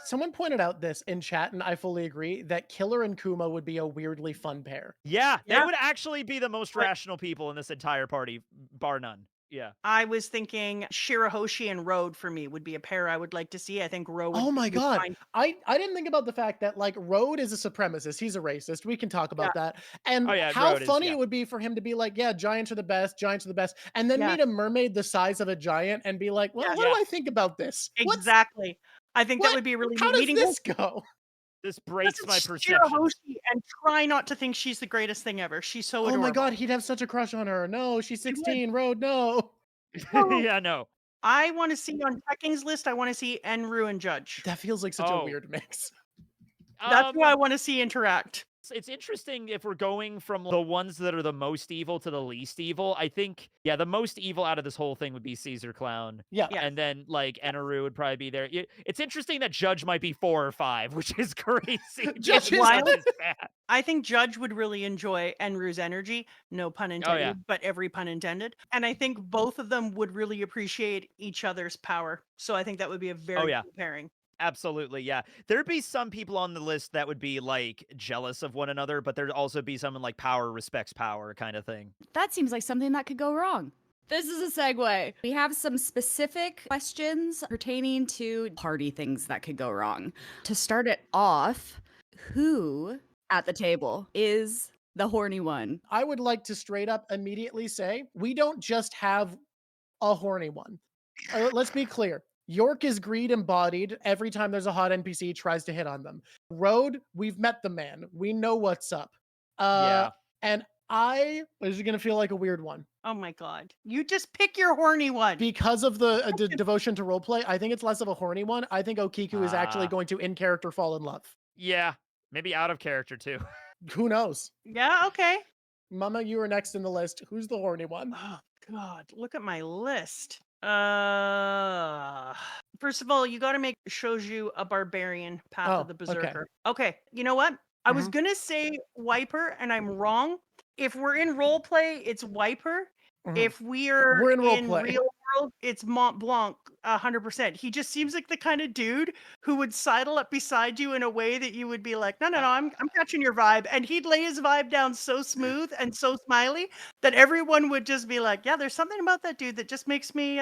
Someone pointed out this in chat, and I fully agree, that Killer and Kuma would be a weirdly fun pair. Yeah, they would actually be the most rational people in this entire party, bar none. Yeah. I was thinking Shirahoshi and Road for me would be a pair I would like to see. I think Road Oh my would God. find- I didn't think about the fact that like Road is a supremacist. He's a racist. We can talk about that. And Oh, yeah, how Road is, funny yeah. it would be for him to be like, yeah, giants are the best, giants are the best. And then Yeah. meet a mermaid the size of a giant and be like, well, Yeah. what do I think about this? Exactly. I think that would be really How neat. does Meeting this go? This breaks Listen, my perception. Shirahoshi and try not to think she's the greatest thing ever. She's so adorable. Oh my God, he'd have such a crush on her. No, she's 16. Road, no. Yeah, no. I want to see on Tekking's list, I want to see Enru and Judge. That feels like such a weird mix. That's who I want to see interact. It's interesting if we're going from the ones that are the most evil to the least evil. I think, yeah, the most evil out of this whole thing would be Caesar Clown. Yeah. And then, like, Eneru would probably be there. It's interesting that Judge might be 4 or 5, which is crazy. Judge is bad. I think Judge would really enjoy Enru's energy. No pun intended, but every pun intended. And I think both of them would really appreciate each other's power. So I think that would be a very cool pairing. Absolutely, yeah. There'd be some people on the list that would be, like, jealous of one another, but there'd also be someone like power respects power kind of thing. That seems like something that could go wrong. This is a segue. We have some specific questions pertaining to party things that could go wrong. To start it off, who at the table is the horny one? I would like to straight up immediately say, we don't just have a horny one. Let's be clear. York is greed embodied. Every time there's a hot NPC, he tries to hit on them. Road, we've met the man. We know what's up. And this is going to feel like a weird one. Oh my God. You just pick your horny one. Because of the devotion to roleplay, I think it's less of a horny one. I think Okiku is actually going to, in character, fall in love. Yeah, maybe out of character, too. Who knows? Yeah, okay. Mama, you are next in the list. Who's the horny one? Oh, God. Look at my list. First of all, you got to make Shoju a barbarian, Path of the Berserker. Okay, you know what? I was going to say Wiper, and I'm wrong. If we're in roleplay, it's Wiper. If we're in real world, it's Mont Blanc, 100%. He just seems like the kind of dude who would sidle up beside you in a way that you would be like, no, I'm catching your vibe. And he'd lay his vibe down so smooth and so smiley that everyone would just be like, yeah, there's something about that dude that just makes me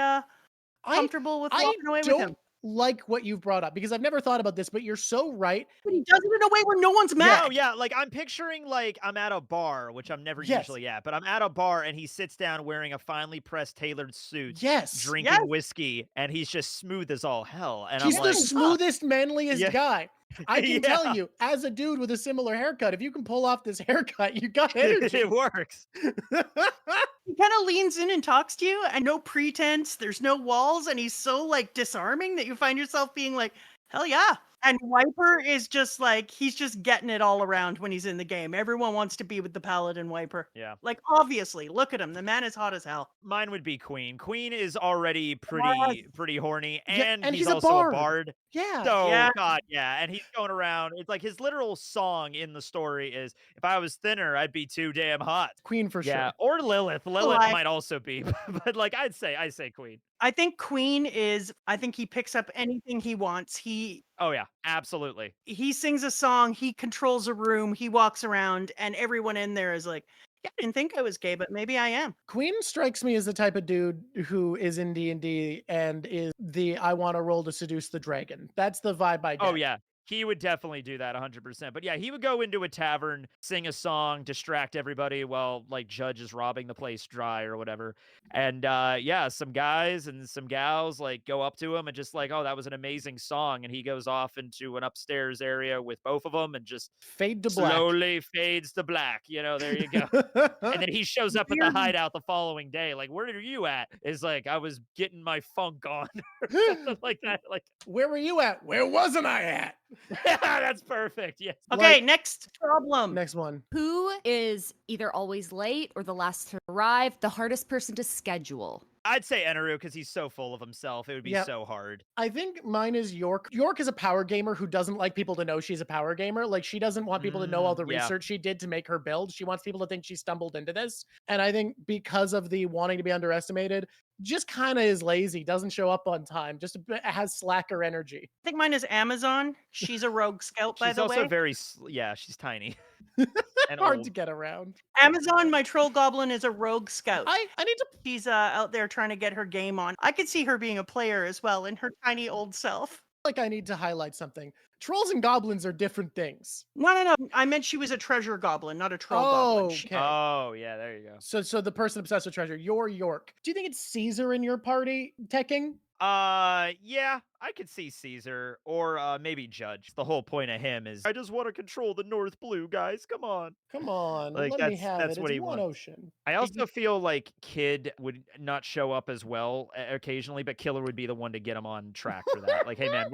comfortable with walking away with him. Like what you've brought up, because I've never thought about this, but you're so right. But he does it in a way where no one's mad. Oh yeah, like I'm picturing like I'm at a bar, which I'm never usually at, but I'm at a bar and he sits down wearing a finely pressed tailored suit, drinking whiskey, and he's just smooth as all hell. And he's I'm the like, smoothest, manliest guy. I can tell you, as a dude with a similar haircut, if you can pull off this haircut, you got energy. It works. He kind of leans in and talks to you, and no pretense. There's no walls, and he's so like disarming that you find yourself being like, hell yeah. And Wiper is just like, he's just getting it all around when he's in the game. Everyone wants to be with the Paladin Wiper. Yeah. Like, obviously, look at him. The man is hot as hell. Mine would be Queen. Queen is already pretty horny, and and he's he's also a a bard. Yeah. So, God, yeah. And he's going around. It's like his literal song in the story is, if I was thinner, I'd be too damn hot. Queen for sure. Yeah. Or Lilith. Lilith might also be. But like, I say Queen. I think Queen is, I think he picks up anything he wants. Oh, yeah, absolutely. He sings a song, he controls a room, he walks around, and everyone in there is like, yeah, I didn't think I was gay, but maybe I am. Queen strikes me as the type of dude who is in D&D and is the I want to roll to seduce the dragon. That's the vibe I get. Oh, yeah. He would definitely do that 100%. But yeah, he would go into a tavern, sing a song, distract everybody while like Judge is robbing the place dry or whatever. And yeah, some guys and some gals like go up to him and just like, oh, that was an amazing song. And he goes off into an upstairs area with both of them and just fade to black. Slowly fades to black. You know, there you go. And then he shows up at the hideout the following day. Like, where are you at? Is like, I was getting my funk on or something like that. Like, where were you at? Where wasn't I at? That's perfect. Yes. Okay, next problem. Next one. Who is either always late or the last to arrive, the hardest person to schedule? I'd say Eneru because he's so full of himself. It would be so hard. I think mine is York. York is a power gamer who doesn't like people to know she's a power gamer. Like, she doesn't want people to know all the research she did to make her build. She wants people to think she stumbled into this. And I think because of the wanting to be underestimated, just kind of is lazy, doesn't show up on time, just has slacker energy. I think mine is Amazon. She's a rogue scout, by She's the also way. very, yeah, she's tiny. And Hard old. to get around. Amazon, my troll goblin, is a rogue scout. I need to. She's out there trying to get her game on. I could see her being a player as well in her tiny old self. Like, I need to highlight something. Trolls and goblins are different things. No. I meant she was a treasure goblin, not a troll goblin. Okay. Oh, yeah, there you go. So the person obsessed with treasure, you're York. Do you think it's Caesar in your party, Tekking? Yeah, I could see Caesar or maybe Judge. The whole point of him is I just want to control the North Blue, guys. Come on. Come on, Like, let me have that's it. what It's he one wants. ocean. I also feel like Kid would not show up as well occasionally, but Killer would be the one to get him on track for that. Like, hey man,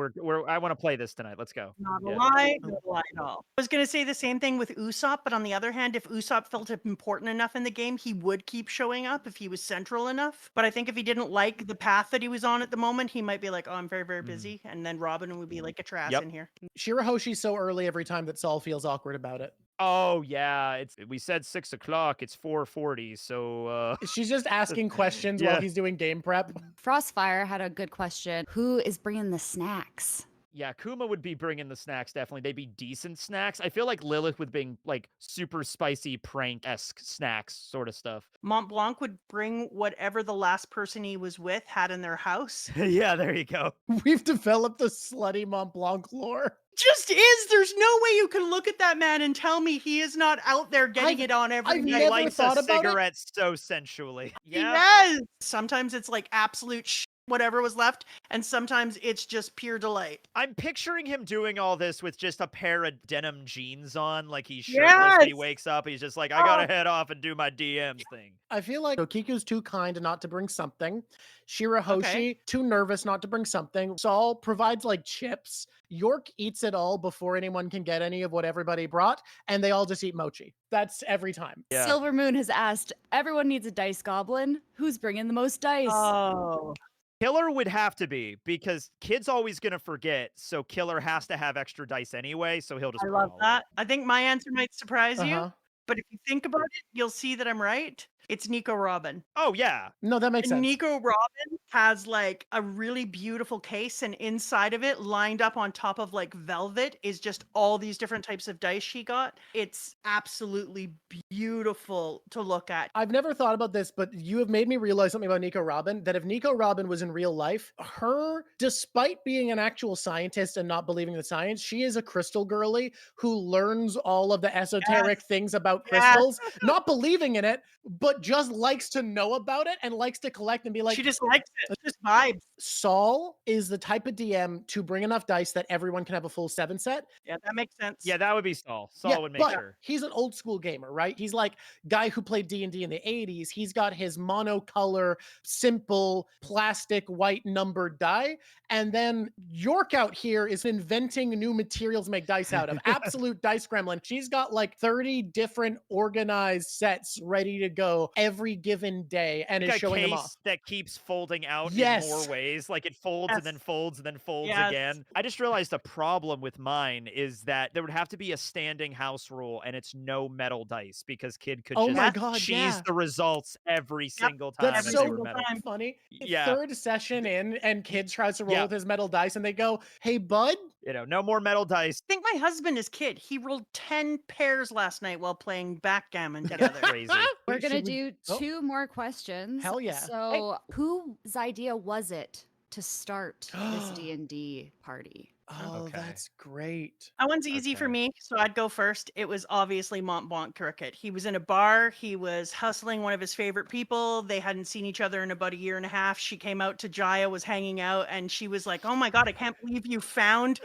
I want to play this tonight. Let's go. Not a lie, not a lie at all. I was going to say the same thing with Usopp, but on the other hand, if Usopp felt important enough in the game, he would keep showing up if he was central enough. But I think if he didn't like the path that he was on at the moment, he might be like, oh, I'm very, very busy. And then Robin would be like, get your ass in here. Shirahoshi's so early every time that Saul feels awkward about it. Oh yeah, we said 6 o'clock. It's 4:40, so she's just asking questions while he's doing game prep. Frostfire had a good question. Who is bringing the snacks? Yeah, Kuma would be bringing the snacks, definitely. They'd be decent snacks. I feel like Lilith would bring, like, super spicy prank-esque snacks sort of stuff. Mont Blanc would bring whatever the last person he was with had in their house. Yeah, there you go. We've developed the slutty Mont Blanc lore. Just is. There's no way you can look at that man and tell me he is not out there getting it on every day. Never lights thought a about cigarette so sensually. Yeah. Yes. Sometimes it's like absolute whatever was left, and sometimes it's just pure delight. I'm picturing him doing all this with just a pair of denim jeans on, like he's shirtless. He wakes up, he's just like, I gotta head off and do my DMs thing. I feel like Okiku's too kind not to bring something. Shirahoshi, too nervous not to bring something. Saul provides like chips. York eats it all before anyone can get any of what everybody brought, and they all just eat mochi. That's every time. Yeah. Silver Moon has asked, everyone needs a dice goblin. Who's bringing the most dice? Oh. Killer would have to be, because Kid's always going to forget, so Killer has to have extra dice anyway, so he'll just I love that. I think my answer might surprise you, Uh-huh. but if you think about it, you'll see that I'm right. It's Nico Robin. Oh, yeah. No, that makes sense. Nico Robin has like a really beautiful case, and inside of it, lined up on top of like velvet, is just all these different types of dice she got. It's absolutely beautiful to look at. I've never thought about this, but you have made me realize something about Nico Robin, that if Nico Robin was in real life, her, despite being an actual scientist and not believing the science, she is a crystal girly who learns all of the esoteric things about crystals, not believing in it, but just likes to know about it and likes to collect and be like, she just likes it. Just vibes. Saul is the type of DM to bring enough dice that everyone can have a full 7 set. Yeah, that makes sense. Yeah, that would be Saul. Saul would make but sure. He's an old school gamer, right? He's like guy who played D&D in the 80s. He's got his monocolor, simple, plastic, white numbered die. And then York out here is inventing new materials to make dice out of. Absolute dice gremlin. She's got like 30 different organized sets ready to go every given day and is showing them off. That keeps folding out Yes. in more ways. Like it folds and then folds and then folds Yes. again. I just realized the problem with mine is that there would have to be a standing house rule, and it's no metal dice, because Kid could just cheese the results every single time. That's if so they were metal. funny. Yeah. Third session in, and Kid tries to roll with his metal dice, and they go, hey, bud. You know, no more metal dice. I think my husband is Kid. He rolled 10 pairs last night while playing backgammon together. Crazy. We're going to do 2 more questions. Hell yeah. So whose idea was it to start this D&D party? Oh, that's great. That one's easy for me, so I'd go first. It was obviously Mont Blanc Cricket. He was in a bar. He was hustling one of his favorite people. They hadn't seen each other in about a year and a half. She came out to Jaya, was hanging out, and she was like, oh my God, I can't believe you found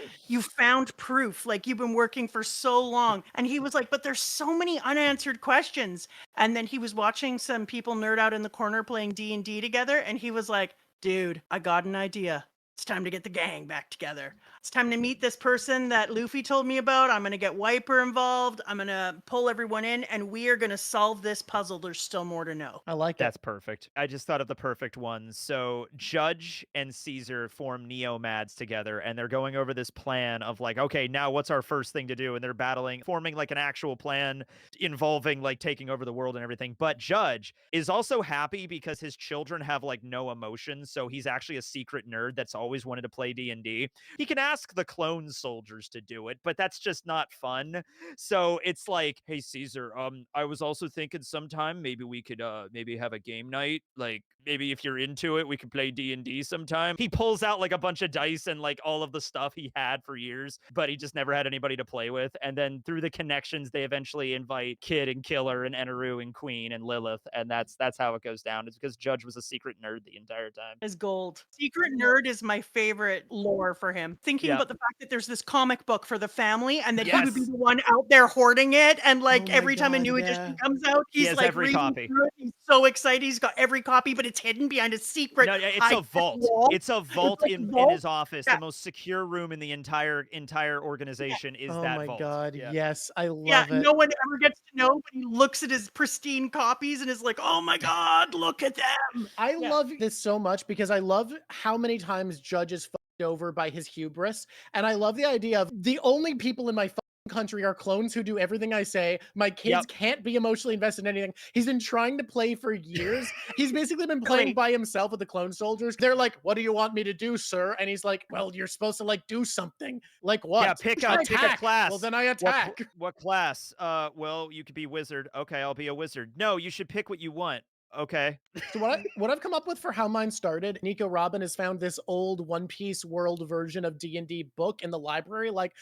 proof. Like, you've been working for so long. And he was like, but there's so many unanswered questions. And then he was watching some people nerd out in the corner playing D&D together, and he was like, dude, I got an idea. It's time to get the gang back together. It's time to meet this person that Luffy told me about. I'm going to get Wiper involved. I'm going to pull everyone in, and we are going to solve this puzzle. There's still more to know. I like it. That's perfect. I just thought of the perfect ones. So Judge and Caesar form Neo-Mads together, and they're going over this plan of like, okay, now what's our first thing to do? And they're battling, forming like an actual plan involving like taking over the world and everything. But Judge is also happy because his children have like no emotions. So he's actually a secret nerd that's always wanted to play D&D. He can ask the clone soldiers to do it, but that's just not fun. So it's like, hey Caesar, I was also thinking sometime maybe we could maybe have a game night. Like maybe if you're into it, we could play D&D sometime. He pulls out like a bunch of dice and like all of the stuff he had for years, but he just never had anybody to play with. And then through the connections, they eventually invite Kid and Killer and Eneru and Queen and Lilith, and that's how it goes down. It's because Judge was a secret nerd the entire time. Is gold. Secret nerd is my favorite lore for him. Thinking about the fact that there's this comic book for the family, and that he would be the one out there hoarding it, and like every time a new edition comes out, he's like every copy. Through it. He's so excited. He's got every copy, but it's hidden behind a secret. No, it's a vault. Wall. It's a vault in his office. The most secure room in the entire organization is that vault. Oh my god, yes, I love it. No one ever gets to know, but he looks at his pristine copies and is like, oh my god, look at them. I love this so much because I love how many times Judge is fucked over by his hubris. And I love the idea of the only people in my country are clones who do everything I say. My kids can't be emotionally invested in anything. He's been trying to play for years. He's basically been playing by himself with the clone soldiers. They're like, what do you want me to do, sir? And he's like, well, you're supposed to like do something. Like what? Yeah, pick a class. Well, then I attack. What class? Well, you could be wizard. Okay, I'll be a wizard. No, you should pick what you want. Okay. So what I've come up with for how mine started, Nico Robin has found this old One Piece world version of D&D book in the library. Like,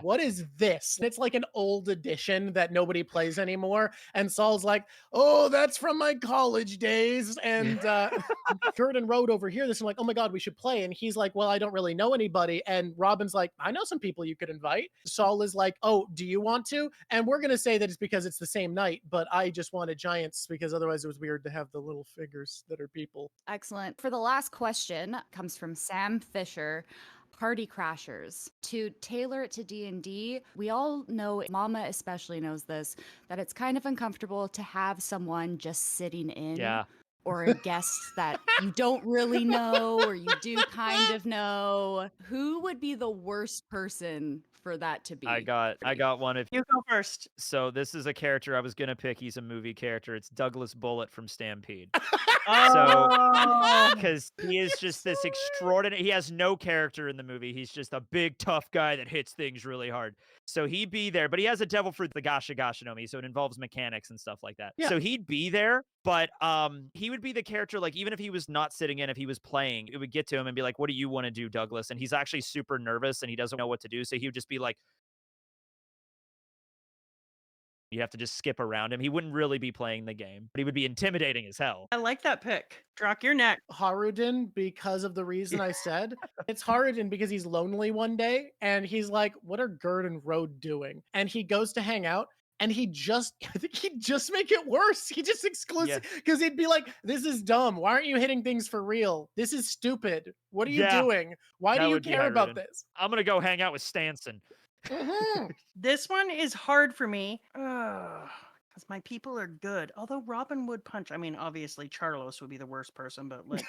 what is this? It's like an old edition that nobody plays anymore. And Saul's like, oh, that's from my college days. And Jordan wrote over here this. I'm like, oh my God, we should play. And he's like, well, I don't really know anybody. And Robin's like, I know some people you could invite. Saul is like, oh, do you want to? And we're going to say that it's because it's the same night, but I just wanted giants because otherwise it was weird to have the little figures that are people. Excellent. For the last question, comes from Sam Fisher. Party crashers. To tailor it to D&D, we all know, Mama especially knows this, that it's kind of uncomfortable to have someone just sitting in. Or a guest that you don't really know or you do kind of know. Who would be the worst person for that to be? I got one. If you go first. So this is a character I was gonna pick. He's a movie character. It's Douglas Bullitt from Stampede. Because he is just this extraordinary. He has no character in the movie. He's just a big tough guy that hits things really hard. So he'd be there, but he has a devil fruit, the Gasha Gashinomi, so it involves mechanics and stuff like that. So he'd be there, but he would be the character, like, even if he was not sitting in, if he was playing, it would get to him and be like, what do you want to do, Douglas? And he's actually super nervous and he doesn't know what to do. So he would just be like, you have to just skip around him. He wouldn't really be playing the game, but he would be intimidating as hell. I like that pick. Drawk, your neck. Haruden, because of the reason I said. It's Haruden because he's lonely one day and he's like, what are Gerd and Rode doing? And he goes to hang out. And I think he'd just make it worse. He just exclusive, because he'd be like, this is dumb. Why aren't you hitting things for real? This is stupid. What are you doing? Why do you care about this? I'm going to go hang out with Stanson. This one is hard for me. Because my people are good. Although Robin would punch. I mean, obviously, Charlos would be the worst person, but like...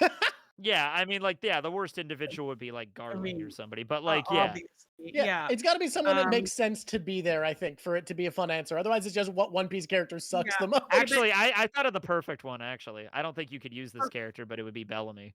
Yeah, I mean, like, the worst individual would be, like, Garland or somebody, but, like, yeah. It's got to be someone that makes sense to be there, I think, for it to be a fun answer. Otherwise, it's just what One Piece character sucks the most. Actually, I thought of the perfect one, actually. I don't think you could use this character, but it would be Bellamy.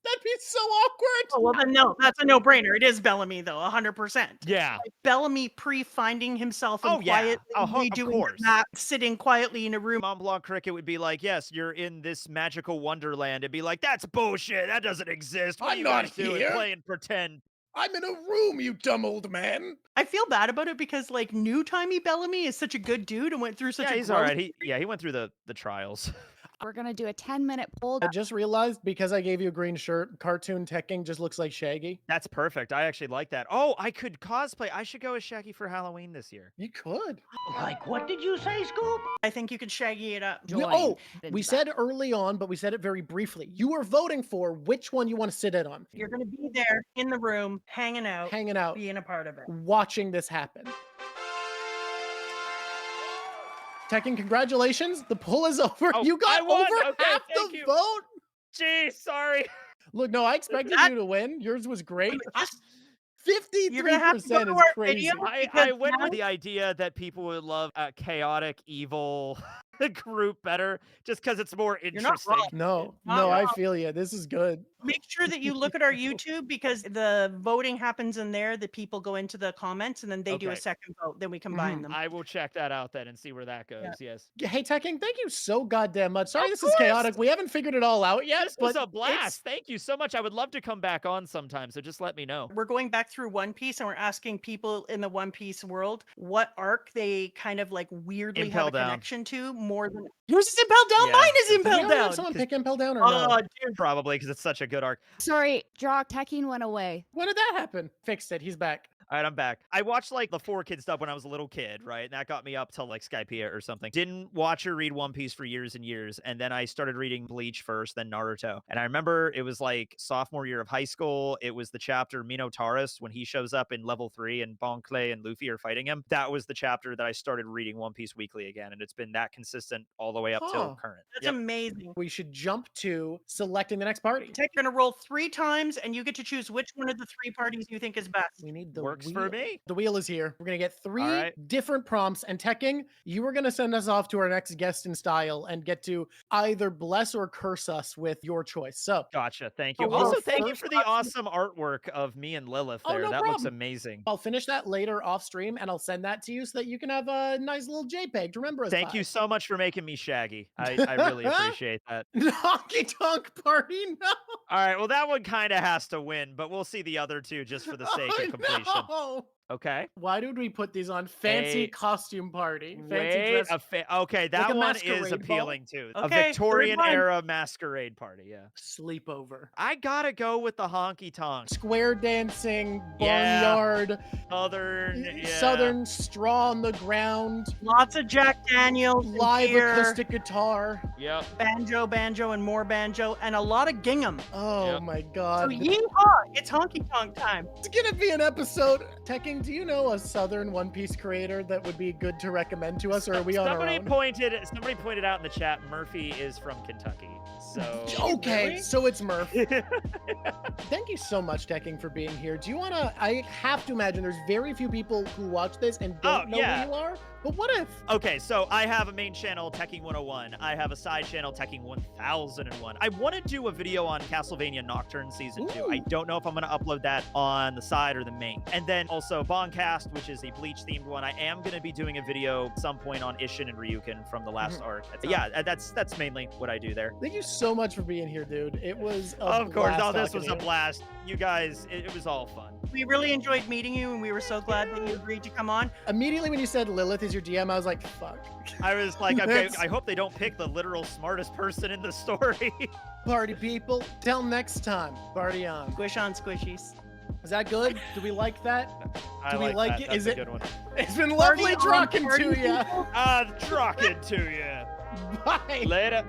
That'd be so awkward. Oh, well, then no, that's a no-brainer. It is Bellamy, though, 100%. Yeah. Like Bellamy pre-finding himself and quietly doing that, sitting quietly in a room. Mont Blanc Cricket would be like, yes, you're in this magical wonderland. It'd be like, that's bullshit. That doesn't exist. What I'm not here. Play and pretend. I'm in a room, you dumb old man. I feel bad about it because, like, new-timey Bellamy is such a good dude and went through such a he's all right. He went through the trials. We're going to do a 10-minute poll. I just realized because I gave you a green shirt, cartoon Tekking just looks like Shaggy. That's perfect. I actually like that. Oh, I could cosplay. I should go as Shaggy for Halloween this year. You could. Like, what did you say, Scoop? I think you could Shaggy it up. We said early on, but we said it very briefly. You are voting for which one you want to sit in on. You're going to be there in the room, hanging out, being a part of it. Watching this happen. Tekking, congratulations. The poll is over. Oh, you got over half the vote. Gee, sorry. Look, no, I expected you to win. Yours was great. 53% is crazy. I went with the idea that people would love a chaotic, evil group better just because it's more interesting. No, I feel you. This is good. Make sure that you look at our YouTube because the voting happens in there. The people go into the comments and then they do a second vote. Then we combine them. I will check that out then and see where that goes. Yes. Hey, Tekking, thank you so goddamn much. Sorry, this is chaotic. We haven't figured it all out yet. This was a blast. Thank you so much. I would love to come back on sometime. So just let me know. We're going back through One Piece and we're asking people in the One Piece world what arc they kind of like weirdly have a connection to more than yours is Impel Down. Mine is Impel Down. Someone pick Impel Down or no? Dude. Probably because it's such a good arc. Sorry, Drawk, Tekking went away. When did that happen? Fixed it. He's back. All right, I'm back. I watched like the 4Kids stuff when I was a little kid, right? And that got me up till like Skypiea or something. Didn't watch or read One Piece for years and years. And then I started reading Bleach first, then Naruto. And I remember it was like sophomore year of high school. It was the chapter Minotaurus when he shows up in level 3 and Bon Clay and Luffy are fighting him. That was the chapter that I started reading One Piece weekly again. And it's been that consistent all the way up till current. That's amazing. We should jump to selecting the next party. You're going to roll 3 times and you get to choose which one of the 3 parties you think is best. We need the Works for me. The wheel is here. We're going to get 3 different prompts. And Tekking, you are going to send us off to our next guest in style and get to either bless or curse us with your choice. So, gotcha. Thank you. Also, thank you for the awesome artwork of me and Lilith there. No that problem. looks amazing. I'll finish that later off stream and I'll send that to you so that you can have a nice little JPEG to remember us Thank you so much for making me Shaggy. I really appreciate that. Honky Tonk Party, no. All right, well, that one kind of has to win, but we'll see the other 2 just for the sake of completion. No. Okay. Why did we put these on fancy costume party? Okay, that one is appealing too. Okay, a Victorian era masquerade party, yeah. Sleepover. I gotta go with the honky tonk. Square dancing, barnyard, southern straw on the ground. Lots of Jack Daniels, live acoustic guitar. Yep. Banjo, and more banjo, and a lot of gingham. Oh my god. So yeehaw! It's honky tonk time. It's gonna be an episode. Tekking, do you know a southern One Piece creator that would be good to recommend to us, or are we on our own? Somebody pointed out in the chat, Murphy is from Kentucky. So okay, really? So it's Murph. Thank you so much, Tekking, for being here. Do you want to? I have to imagine there's very few people who watch this and don't know who you are. But what if? Okay, so I have a main channel, Tekking 101. I have a side channel, Tekking 1001. I want to do a video on Castlevania Nocturne Season 2. I don't know if I'm going to upload that on the side or the main. And then also Kast, which is a Bleach-themed one. I am going to be doing a video at some point on Ishin and Ryukin from the last arc. Yeah, that's mainly what I do there. Thank you so much for being here, dude. It was Of course, this was a blast. You guys, it was all fun. We really enjoyed meeting you, and we were so glad that you agreed to come on. Immediately when you said Lilith is your DM, I was like, fuck. I was like, okay, I hope they don't pick the literal smartest person in the story. Party people, till next time, party on. Squish on squishies. Is that good? Do we like that? Do we like it? That's Is a it? Good one. It's been lovely talking to you. Talking to you. Bye. Later.